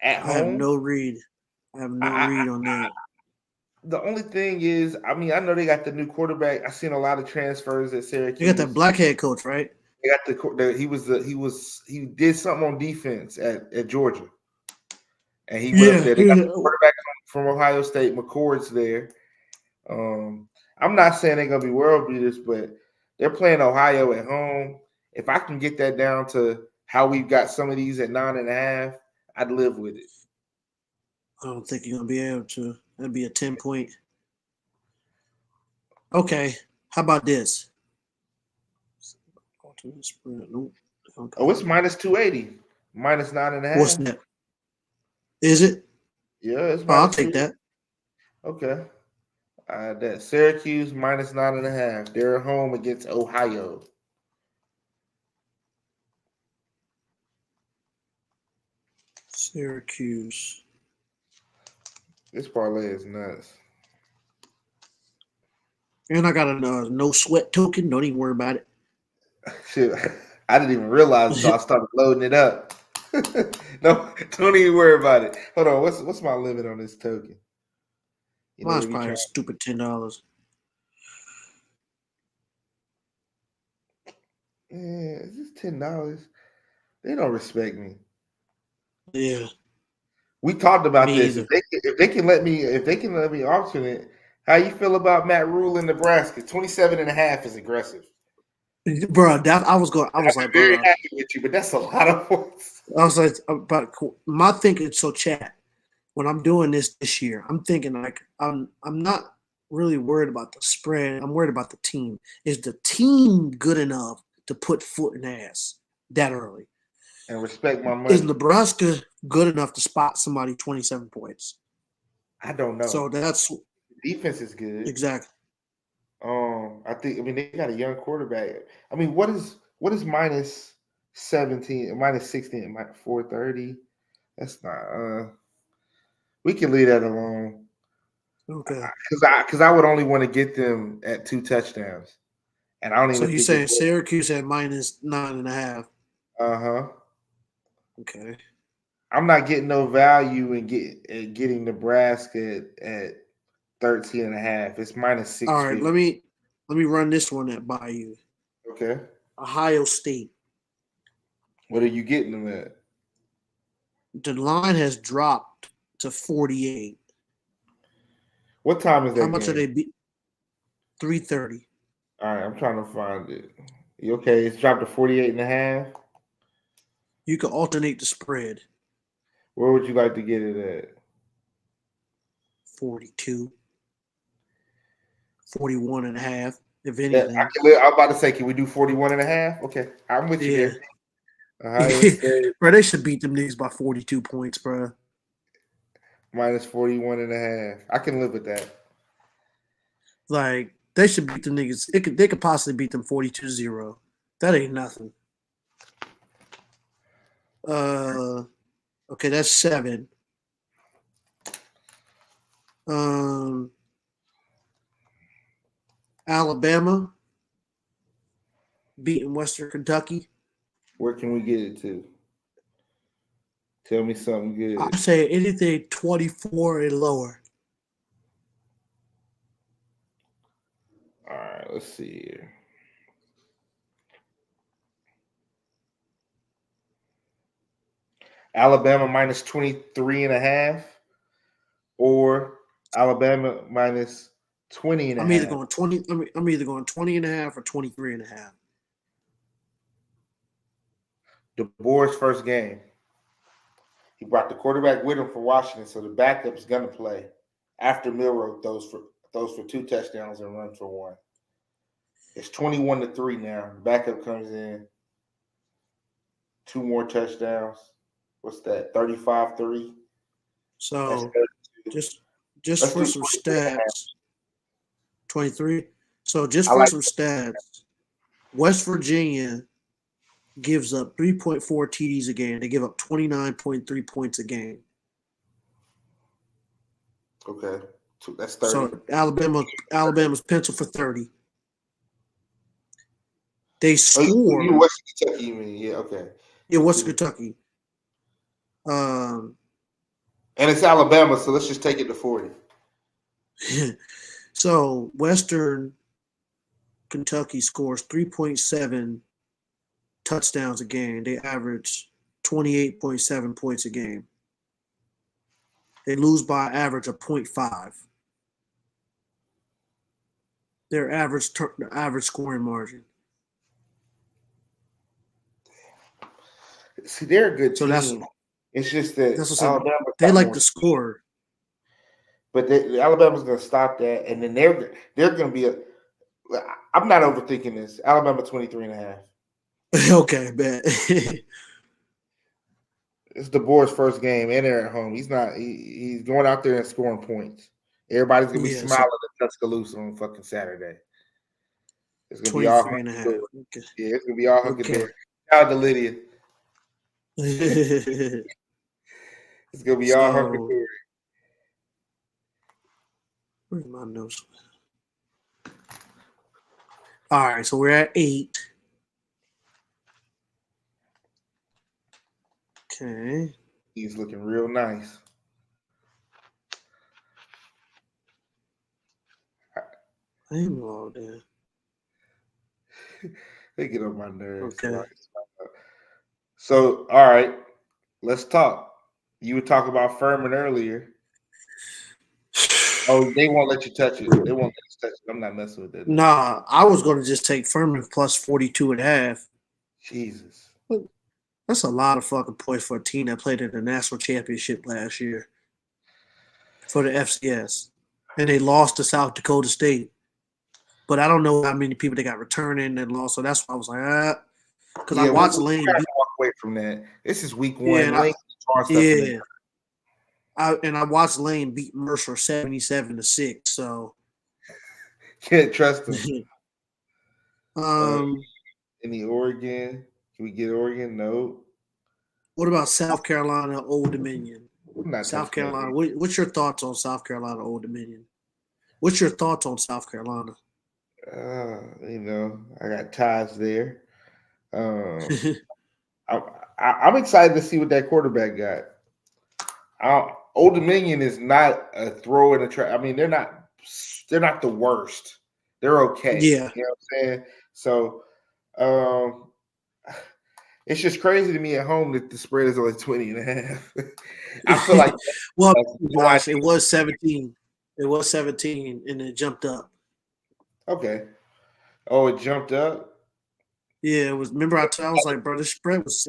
at home? I have no read. I have no read on that. The only thing is, I mean, I know they got the new quarterback. I've seen a lot of transfers at Syracuse. You got that black head coach, right? They got he did something on defense at Georgia, and he went up there. They got the quarterback from Ohio State. McCord's there. I'm not saying they're gonna be world beaters, but they're playing Ohio at home. If I can get that down to how we've got some of these at 9.5, I'd live with it. I don't think you're gonna be able to. That'd be a 10-point. Okay, how about this? Okay. Oh, it's minus 280, minus 9.5. What's that? Is it? Yeah, it's. I'll take that. Okay. That Syracuse minus 9.5. They're at home against Ohio. Syracuse. This parlay is nuts. And I got a no sweat token. Don't even worry about it. Shit, I didn't even realize until I started loading it up. No, don't even worry about it. Hold on, what's my limit on this token? Mine's probably a stupid $10. Yeah, is this $10? They don't respect me. Yeah. We talked about me this. Either. If they can let me alternate, how you feel about Matt Rule in Nebraska? 27.5 is aggressive. Bro, I was like, very happy with you, but that's a lot of points. I was like, but my thinking. So, chat. When I'm doing this year, I'm thinking like I'm not really worried about the spread. I'm worried about the team. Is the team good enough to put foot in ass that early? And respect my money. Is Nebraska good enough to spot somebody 27 points? I don't know. So that's defense is good. Exactly. I mean they got a young quarterback. I mean, what is minus 17, minus 16, minus 430? That's not we can leave that alone. Okay. Because I would only want to get them at 2 touchdowns. And I don't even So you saying Syracuse at minus 9.5? Uh-huh. Okay. I'm not getting no value in getting Nebraska at 13.5. It's minus 6. All right, let me run this one by you. Okay. Ohio State. What are you getting them at? The line has dropped to 48. What time is that? How much are they? 3:30. All right, I'm trying to find it. Okay, it's dropped to 48.5. You can alternate the spread. Where would you like to get it at? 42. 41.5. If anything. I'm about to say, can we do 41.5? Okay, I'm with you there. Bro, they should beat them niggas by 42 points, bro. Minus 41.5. I can live with that. Like, they should beat them niggas. They could possibly beat them 42-0. That ain't nothing. Okay, that's 7. Alabama beating Western Kentucky. Where can we get it to? Tell me something good. I say anything 24 and lower. All right, let's see here. Alabama minus 23.5 or Alabama minus 20 and a I'm either half. going 20. I'm either going 20 and a half or 23 and a half. DeBoer's first game. He brought the quarterback with him for Washington, so the backup's gonna play after Milroe throws for 2 touchdowns and runs for 1. It's 21-3 now. The backup comes in, 2 more touchdowns. What's that? 35-3. So just Let's for do some 23.5. stats, 23. So just I for like some stats, West Virginia gives up 3.4 TDs a game. They give up 29.3 points a game. Okay. That's 30. So Alabama's pencil for 30. They score. You Western Kentucky, you mean? Yeah, okay. Yeah, Western Kentucky. And it's Alabama, so let's just take it to 40. So Western Kentucky scores 3.7 touchdowns a game. They average 28.7 points a game. They lose by an average of 0.5. Their average scoring margin. See, they're a good So team. It's just that Alabama they like to score. But Alabama's going to stop that, and then they're going to be I'm not overthinking this. Alabama 23.5. Okay, bet. It's DeBoer's first game, and they're at home. He's not. He's going out there and scoring points. Everybody's gonna be smiling at Tuscaloosa on fucking Saturday. It's gonna be all 23.5. Okay. Yeah, it's gonna be all hunky dory. Shout out to Lydia. It's gonna be all hunky dory. Where's my notes? All right, so we're at 8. Okay. He's looking real nice. I am all there. They get on my nerves. Okay. So, all right, let's talk. You were talking about Furman earlier. Oh, they won't let you touch it. They won't let you touch it. I'm not messing with that. Nah, I was going to just take Furman plus 42.5. Jesus. That's a lot of fucking points for a team that played in the national championship last year for the FCS. And they lost to South Dakota State. But I don't know how many people they got returning and lost. So that's why I was like, because I watched Lane. Walk away from that. This is week 1. Yeah, I watched Lane beat Mercer 77-6. So can't trust him. Any Oregon? Can we get Oregon? No. What about South Carolina, Old Dominion? South Carolina. What's your thoughts on South Carolina, Old Dominion? What's your thoughts on South Carolina? I got ties there. I'm excited to see what that quarterback got. Old Dominion is not a throw in the trap. I mean, they're not the worst. They're okay. Yeah. You know what I'm saying? So it's just crazy to me at home that the spread is only 20.5. I feel like well, gosh, it was 17. It was 17 and it jumped up. Okay. Oh, it jumped up? Yeah, it was. Remember, I was like, bro, the spread was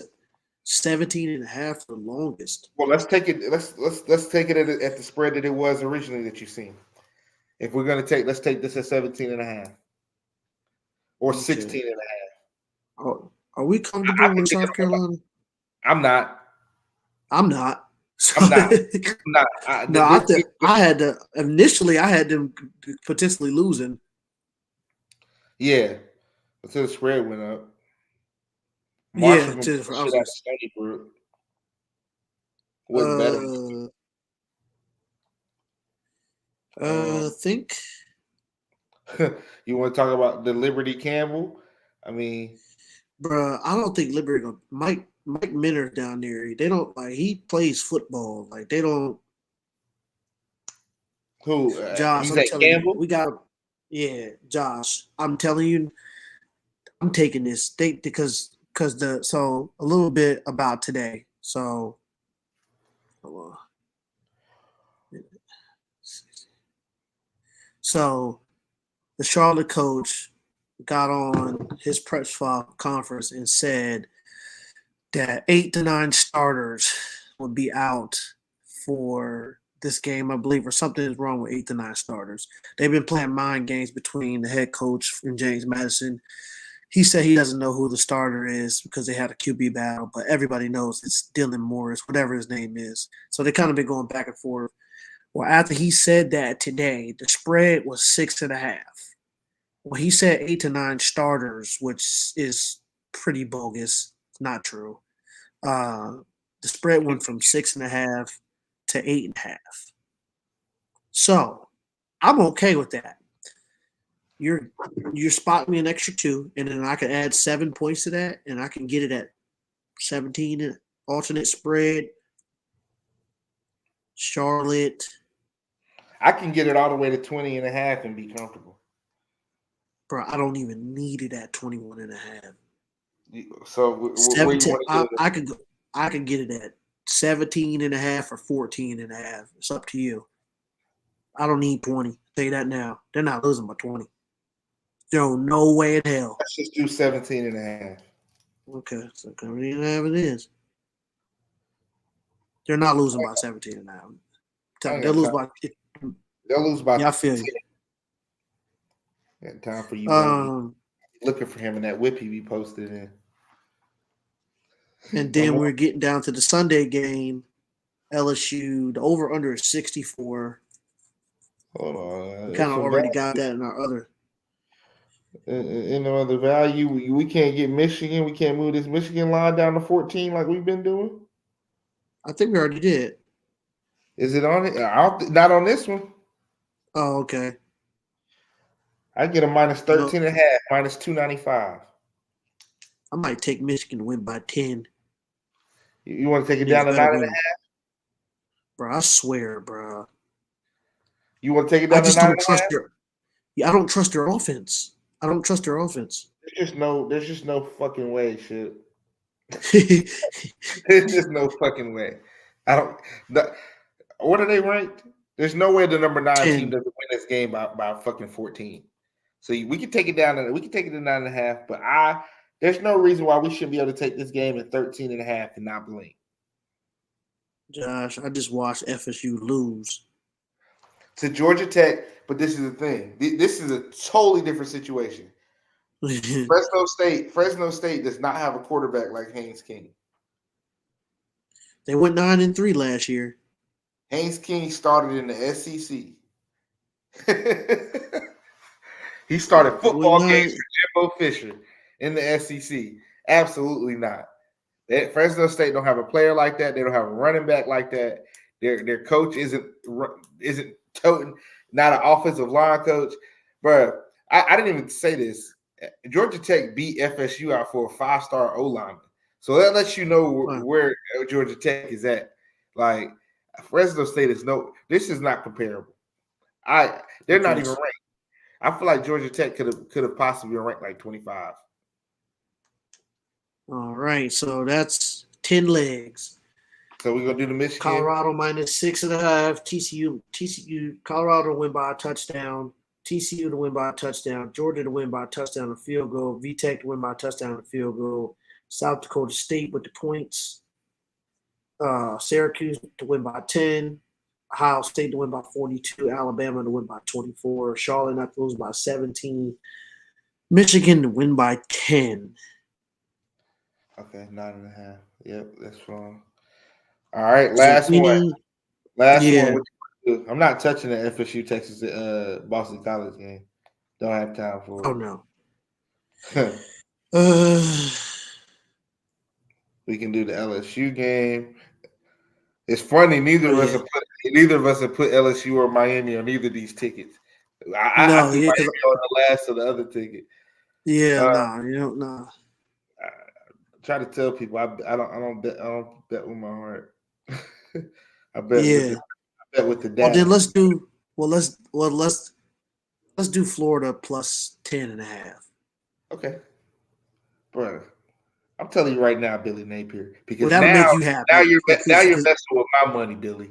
17.5 for the longest. Well, let's take it. Let's take it at the spread that it was originally that you've seen. If we're gonna let's take this at 17.5 or 16.5. Oh, are we comfortable with South Carolina? I'm not. I'm not. I'm not. I had to initially. I had them potentially losing. Yeah, until the spread went up. Marshall Stony Brook. Wasn't better. Think. You want to talk about the Liberty Campbell? I mean, bruh, I don't think Liberty Mike Minter down there. They don't like. He plays football. Like they don't. Who? Josh, He's I'm at telling you, Campbell. we got. Yeah, Josh, I'm telling you, I'm taking this state because a little bit about today. So, hold on. So the Charlotte coach got on his press conference and said that 8 to 9 starters would be out for this game, I believe, or something is wrong with 8 to 9 starters. They've been playing mind games between the head coach and James Madison. He said he doesn't know who the starter is because they had a QB battle, but everybody knows it's Dylan Morris, whatever his name is. So they kind of been going back and forth. Well, after he said that today, the spread was 6.5. Well, he said 8 to 9 starters, which is pretty bogus. Not true. Uh, the spread went from 6.5 to 8.5. So I'm okay with that. You're spotting me an extra 2, and then I can add 7 points to that, and I can get it at 17 alternate spread. Charlotte, I can get it all the way to 20.5 and be comfortable. bro, I don't even need it at 21.5. So where you want to get it? I could get it at 17.5 or 14.5. It's up to you. I don't need 20. I'll tell you that now. They're not losing by 20. There's no way in hell. Let's just do 17.5. Okay, so 17.5 it is. They're not losing by 17.5. They'll lose by. They'll lose by. Yeah, I feel you. Yeah, time for you. Looking for him in that whip he be posted in. And then we're getting down to the Sunday game. LSU, the over-under is 64. Hold on. We kind of already got that in our other. In the other value, we can't get Michigan. We can't move this Michigan line down to 14 like we've been doing. I think we already did. Is it on it? Not on this one. Oh, okay. I get a minus 13.5, minus 295. I might take Michigan to win by 10. You want to take it down to 9.5? Bro, I swear, bro. You want to take it down to 9.5? I don't trust their offense. I don't trust their offense. There's just no fucking way, shit. There's just no fucking way. What are they ranked? There's no way the number 9 team doesn't win this game by fucking 14. So we can take it down and we can take it to 9.5, but there's no reason why we shouldn't be able to take this game at 13.5 and not blink. Josh, I just watched FSU lose to Georgia Tech, but this is the thing. This is a totally different situation. Fresno State does not have a quarterback like Haynes King. They went 9-3 last year. Haynes King started in the SEC. He started football games for Jimbo Fisher in the SEC. Absolutely not. Fresno State don't have a player like that. They don't have a running back like that. Their coach isn't toting, not an offensive line coach. Bro, I didn't even say this. Georgia Tech beat FSU out for a 5-star O-lineman. So that lets you know where Georgia Tech is at. Like, Fresno State this is not comparable. They're not even ranked. I feel like Georgia Tech could have possibly been ranked like 25. All right, so that's 10 legs. So we're gonna do the Michigan. Colorado minus 6.5. TCU, Colorado to win by a touchdown. TCU to win by a touchdown. Georgia to win by a touchdown and field goal. VTech to win by a touchdown and field goal. South Dakota State with the points. Syracuse to win by 10. Ohio State to win by 42. Alabama to win by 24. Charlotte not to lose by 17. Michigan to win by 10. Okay, 9.5. Yep, that's fine. All right, last one. Last one. I'm not touching the FSU Texas Boston College game. Don't have time for it. Oh no. We can do the LSU game. It's funny. Neither of us have put LSU or Miami on either of these tickets. I put Miami on the last of the other ticket. Yeah, no. try to tell people I don't bet with my heart. I bet with Yeah. the I bet with the Well, then data. let's do Florida plus 10.5. Okay, bro. I'm telling you right now, Billy Napier, Well, because that'll now make you now happy you're now because you're messing with my money, Billy.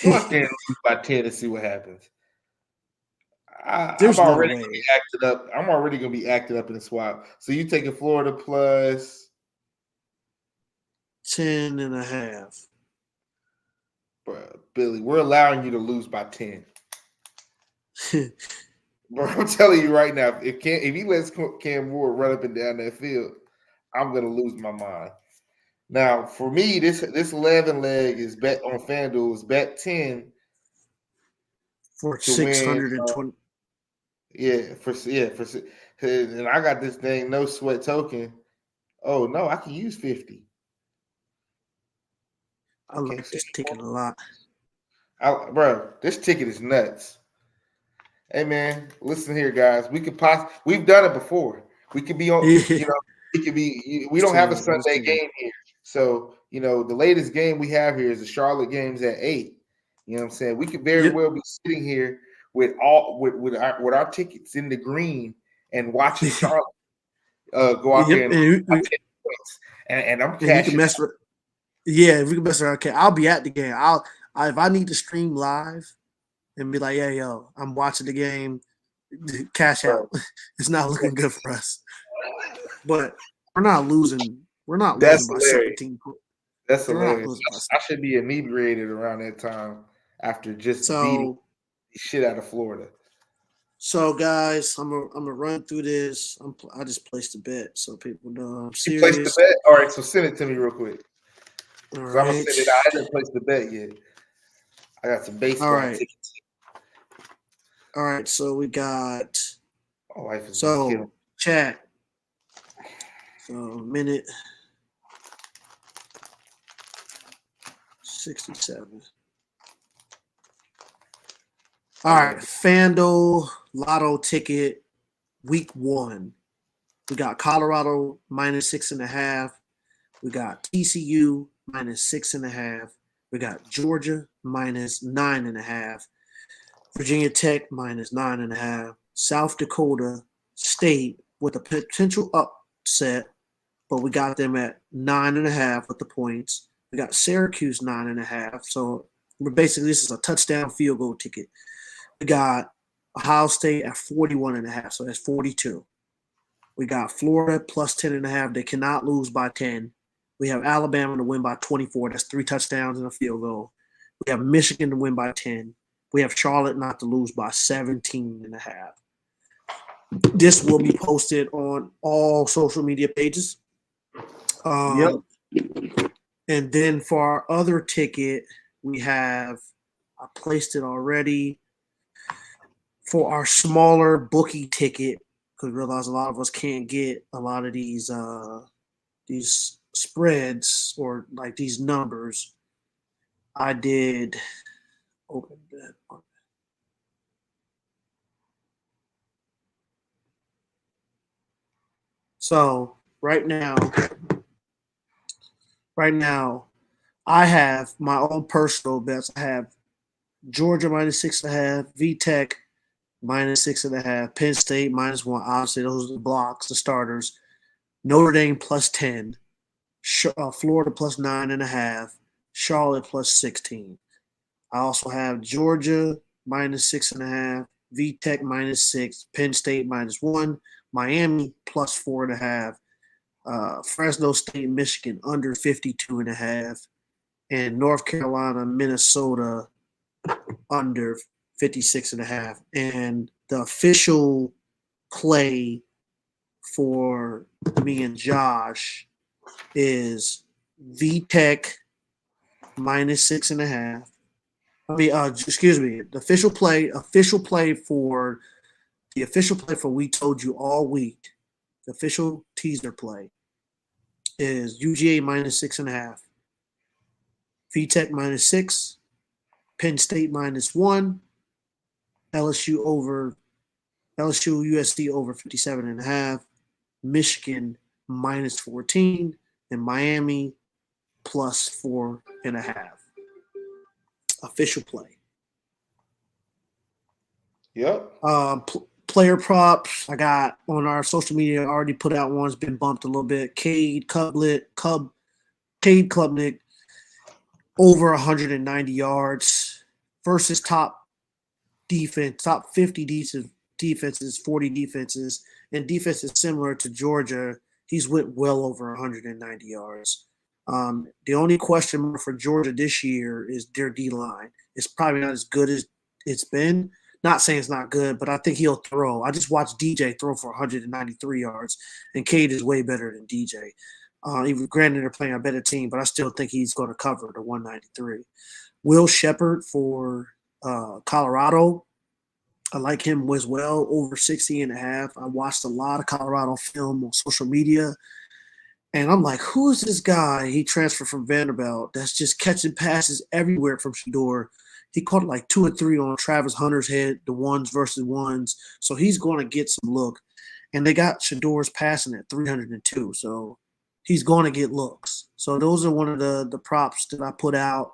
Go out there and lose by 10 and see what happens. I'm there's no already gonna be way acted up. I'm already gonna be acted up in the swap. So you taking Florida plus, 10.5. bro, Billy? We're allowing you to lose by 10. Bro, I'm telling you right now, if he lets Cam Moore run up and down that field, I'm gonna lose my mind. Now, for me, this 11 leg is bet on FanDuel is bet 10 For to win. 620. And I got this thing no sweat token. Oh no, I can use 50. I Can't like say this ticket a lot. bro, this ticket is nuts. Hey man, listen here, guys. We've done it before. We could be on, you know, we could be. We don't have a Let's Sunday see. game here, so the latest game we have here is the Charlotte games at 8. You know what I'm saying? We could very Yep. well be sitting here with our tickets in the green and watching Charlotte go out there Yep. and lose And by 10 points, and I'm you can cashing mess with. Yeah, if we can mess around, okay. I'll be at the game. If I need to stream live and be like, yeah, yo, I'm watching the game. Cash out. out. It's not looking good for us. But we're not losing. We're not That's losing by hilarious. 17. That's We're not hilarious. losing by I 17. should be inebriated around that time after just beating So the shit out of Florida. So, guys, I'm gonna run through this. I just placed a bet so people know I'm You placed the serious. bet? All right, so send it to me real quick. All Because I'm going to right, send it out. I haven't placed the bet yet. I got some all baseball right, tickets. all right. So we got My wife is going to kill me. chat. So minute 67. All right, FanDuel Lotto ticket week 1. We got Colorado minus 6.5. We got TCU minus 6.5. We got Georgia minus 9.5. Virginia Tech minus 9.5. South Dakota State with a potential upset, but we got them at 9.5 with the points. We got Syracuse 9.5. So we're basically, this is a touchdown field goal ticket. We got Ohio State at 41.5, so that's 42. We got Florida plus 10.5. They cannot lose by 10. We have Alabama to win by 24. That's 3 touchdowns and a field goal. We have Michigan to win by 10. We have Charlotte not to lose by 17.5. This will be posted on all social media pages. Yep. And then for our other ticket, I placed it already. For our smaller bookie ticket, because we realize a lot of us can't get a lot of these spreads or like these numbers. I did open that one. So right now, I have my own personal bets. I have Georgia minus 6.5, VTech minus 6.5, Penn State minus 1. Obviously, those are the blocks, the starters. Notre Dame plus 10, Florida plus 9.5, Charlotte plus 16. I also have Georgia minus 6.5, VTech minus 6, Penn State minus 1, Miami plus 4.5, Fresno State, Michigan under 52.5, and North Carolina, Minnesota under 56.5. And the official play for me and Josh is VTech minus 6.5. Excuse me. The official play for We Told You All Week. The official teaser play is UGA minus 6.5, VTech minus 6, Penn State minus 1, LSU USC over 57.5, Michigan minus 14, and Miami plus 4.5. Official play. Yep. Player props. I got on our social media. I already put out one's been bumped a little bit. Cade Klubnik over 190 yards versus top 50 defenses, 40 defenses, and defenses similar to Georgia. He's went well over 190 yards. The only question mark for Georgia this year is their D-line. It's probably not as good as it's been. Not saying it's not good, but I think he'll throw. I just watched DJ throw for 193 yards, and Cade is way better than DJ. Even granted, they're playing a better team, but I still think he's going to cover the 193. Will Shepard for Colorado. I like him as well, over 60.5. I watched a lot of Colorado film on social media, and I'm like, who is this guy? He transferred from Vanderbilt that's just catching passes everywhere from Shedeur. He caught like 2 or 3 on Travis Hunter's head, the ones versus ones. So he's going to get some look. And they got Shedeur's passing at 302. So he's going to get looks. So those are one of the props that I put out.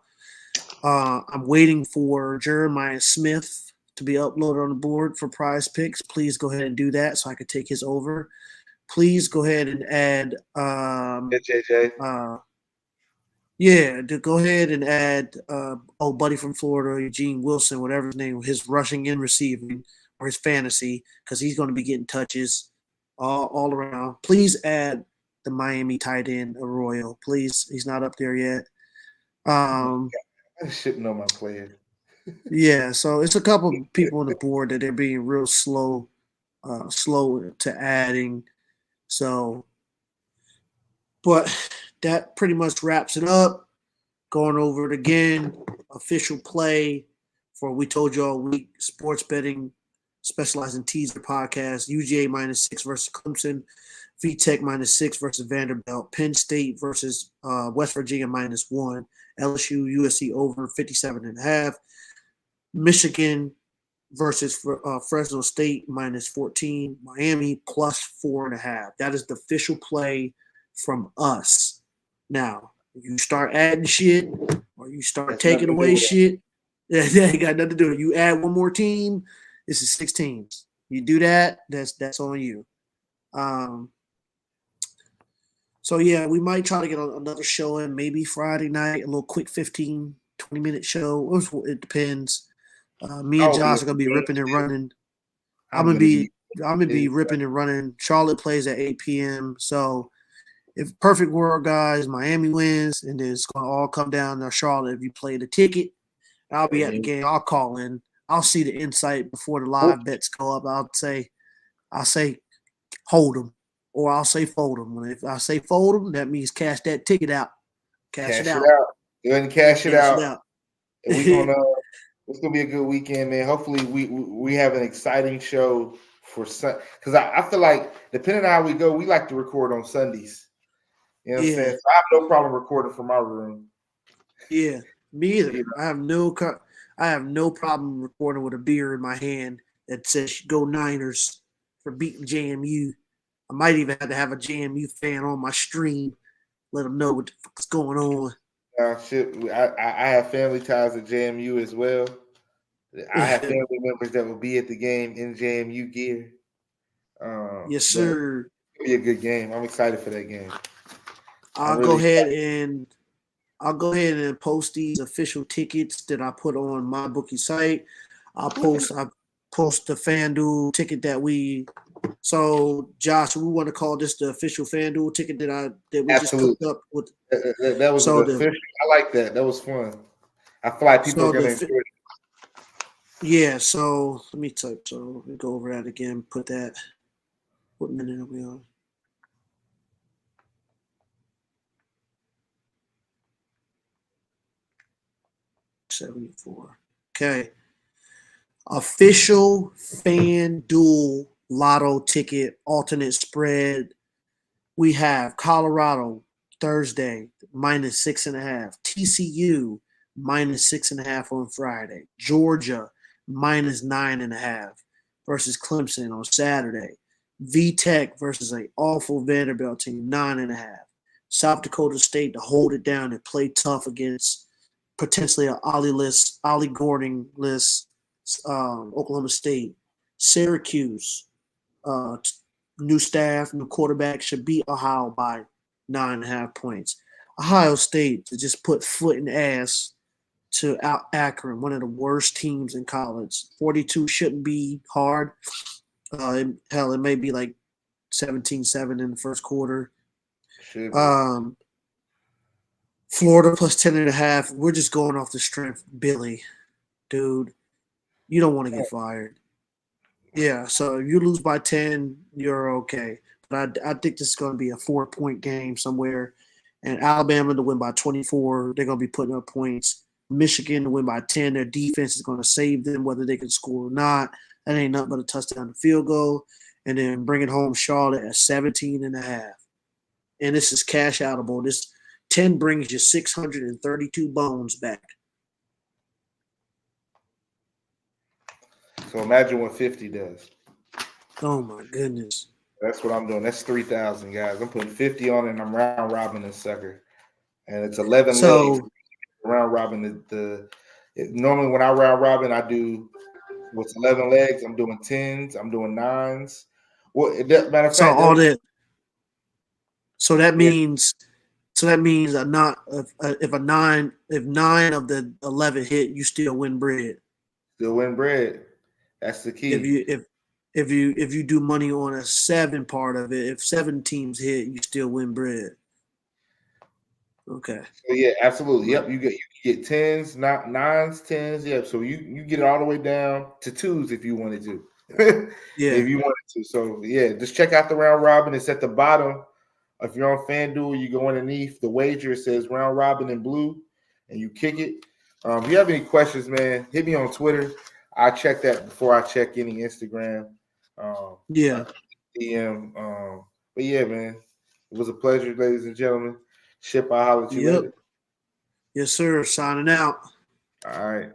I'm waiting for Jeremiah Smith to be uploaded on the board for Prize Picks. Please go ahead and do that so I could take his over. Please go ahead and add JJ. Go ahead and add buddy from Florida, Eugene Wilson, whatever his name, his rushing and receiving or his fantasy, because he's going to be getting touches all around. Please add the Miami tight end, Arroyo. Please, he's not up there yet. I should know my player. Yeah, so it's a couple of people on the board that they're being real slow to adding. So, but that pretty much wraps it up. Going over it again, official play for We Told You All Week, sports betting, specializing teaser podcast, UGA -6 versus Clemson, VTech -6 versus Vanderbilt, Penn State versus West Virginia -1, LSU, USC over 57.5, Michigan versus Fresno State -14, Miami plus 4.5. That is the official play from us. Now, you start adding shit or you start taking away shit, that ain't got nothing to do with it. You add one more team, this is 6 teams. You do that, that's on you. So, yeah, we might try to get another show in maybe Friday night, a little quick 15, 20-minute show. It depends. Me and Josh are going to be ripping and running. I'm gonna be ripping and running. Charlotte plays at 8 p.m. So if perfect world, guys, Miami wins, and then it's gonna all come down to Charlotte. If you play the ticket, I'll be at the game. I'll call in. I'll see the insight before the live bets go up. I'll say hold them, or I'll say fold them. If I say fold them, that means cash that ticket out. Cash it out. Go ahead and cash it out. And we're gonna. It's gonna be a good weekend, man. Hopefully, we have an exciting show for Sun. Because I feel like depending on how we go, we like to record on Sundays. You know what I'm saying? So I have no problem recording from my room. Yeah, me either. I have no problem recording with a beer in my hand that says "Go Niners" for beating JMU. I might even have to have a JMU fan on my stream, let them know what the fuck's going on. I have family ties at JMU as well. I have family members that will be at the game in JMU gear. Yes, sir. It'll be a good game. I'm excited for that game. I'll go ahead and post these official tickets that I put on my bookie site. I post the FanDuel ticket that we. So, Josh, we want to call this the official FanDuel ticket that we just cooked up with. That was official. I like that. That was fun. I feel like people are going to enjoy it. Yeah, so let me type. So let me go over that again. Put that. What minute are we on? $74. Okay. Official FanDuel Lotto ticket alternate spread. We have Colorado Thursday -6.5, TCU -6.5 on Friday, Georgia -9.5 versus Clemson on Saturday, VTech versus an awful Vanderbilt team 9.5, South Dakota State to hold it down and play tough against potentially an Ollie Gordon list, Oklahoma State. Syracuse, new staff, new quarterback, should beat Ohio by 9.5 points. Ohio State to just put foot in ass to Akron, one of the worst teams in college. 42 shouldn't be hard. It may be like 17-7 in the first quarter. Florida plus 10.5. We're just going off the strength. Billy, dude, you don't want to get fired. Yeah, so if you lose by 10, you're okay. But I think this is going to be a 4-point game somewhere. And Alabama to win by 24, they're going to be putting up points. Michigan to win by 10, their defense is going to save them whether they can score or not. That ain't nothing but a touchdown and field goal. And then bring it home Charlotte at 17.5. And this is cash outable. This 10 brings you 632 bones back. So imagine what 50 does. Oh my goodness. That's what I'm doing. That's 3,000, guys. I'm putting 50 on it and I'm round robin this sucker. And it's 11 legs. Round robin. Normally when I round robin, I do what's 11 legs. I'm doing 10s. I'm doing 9s. Well, matter of fact, all that. So that means if 9 of the 11 hit, you still win bread. Still win bread. That's the key. If you do money on a 7 part of it, if 7 teams hit, you still win bread. Okay. So yeah, absolutely. Yep, you get 10s, not 9s, 10s. Yep. So you get it all the way down to 2s if you wanted to. Yeah. If you wanted to. So yeah, just check out the round robin. It's at the bottom. If you're on FanDuel, you go underneath the wager. It says round robin in blue, and you kick it. If you have any questions, man, hit me on Twitter. I check that before I check any Instagram. DM. But yeah, man, it was a pleasure, ladies and gentlemen. Ship, I'll holler at you later. Yes, sir. Signing out. All right.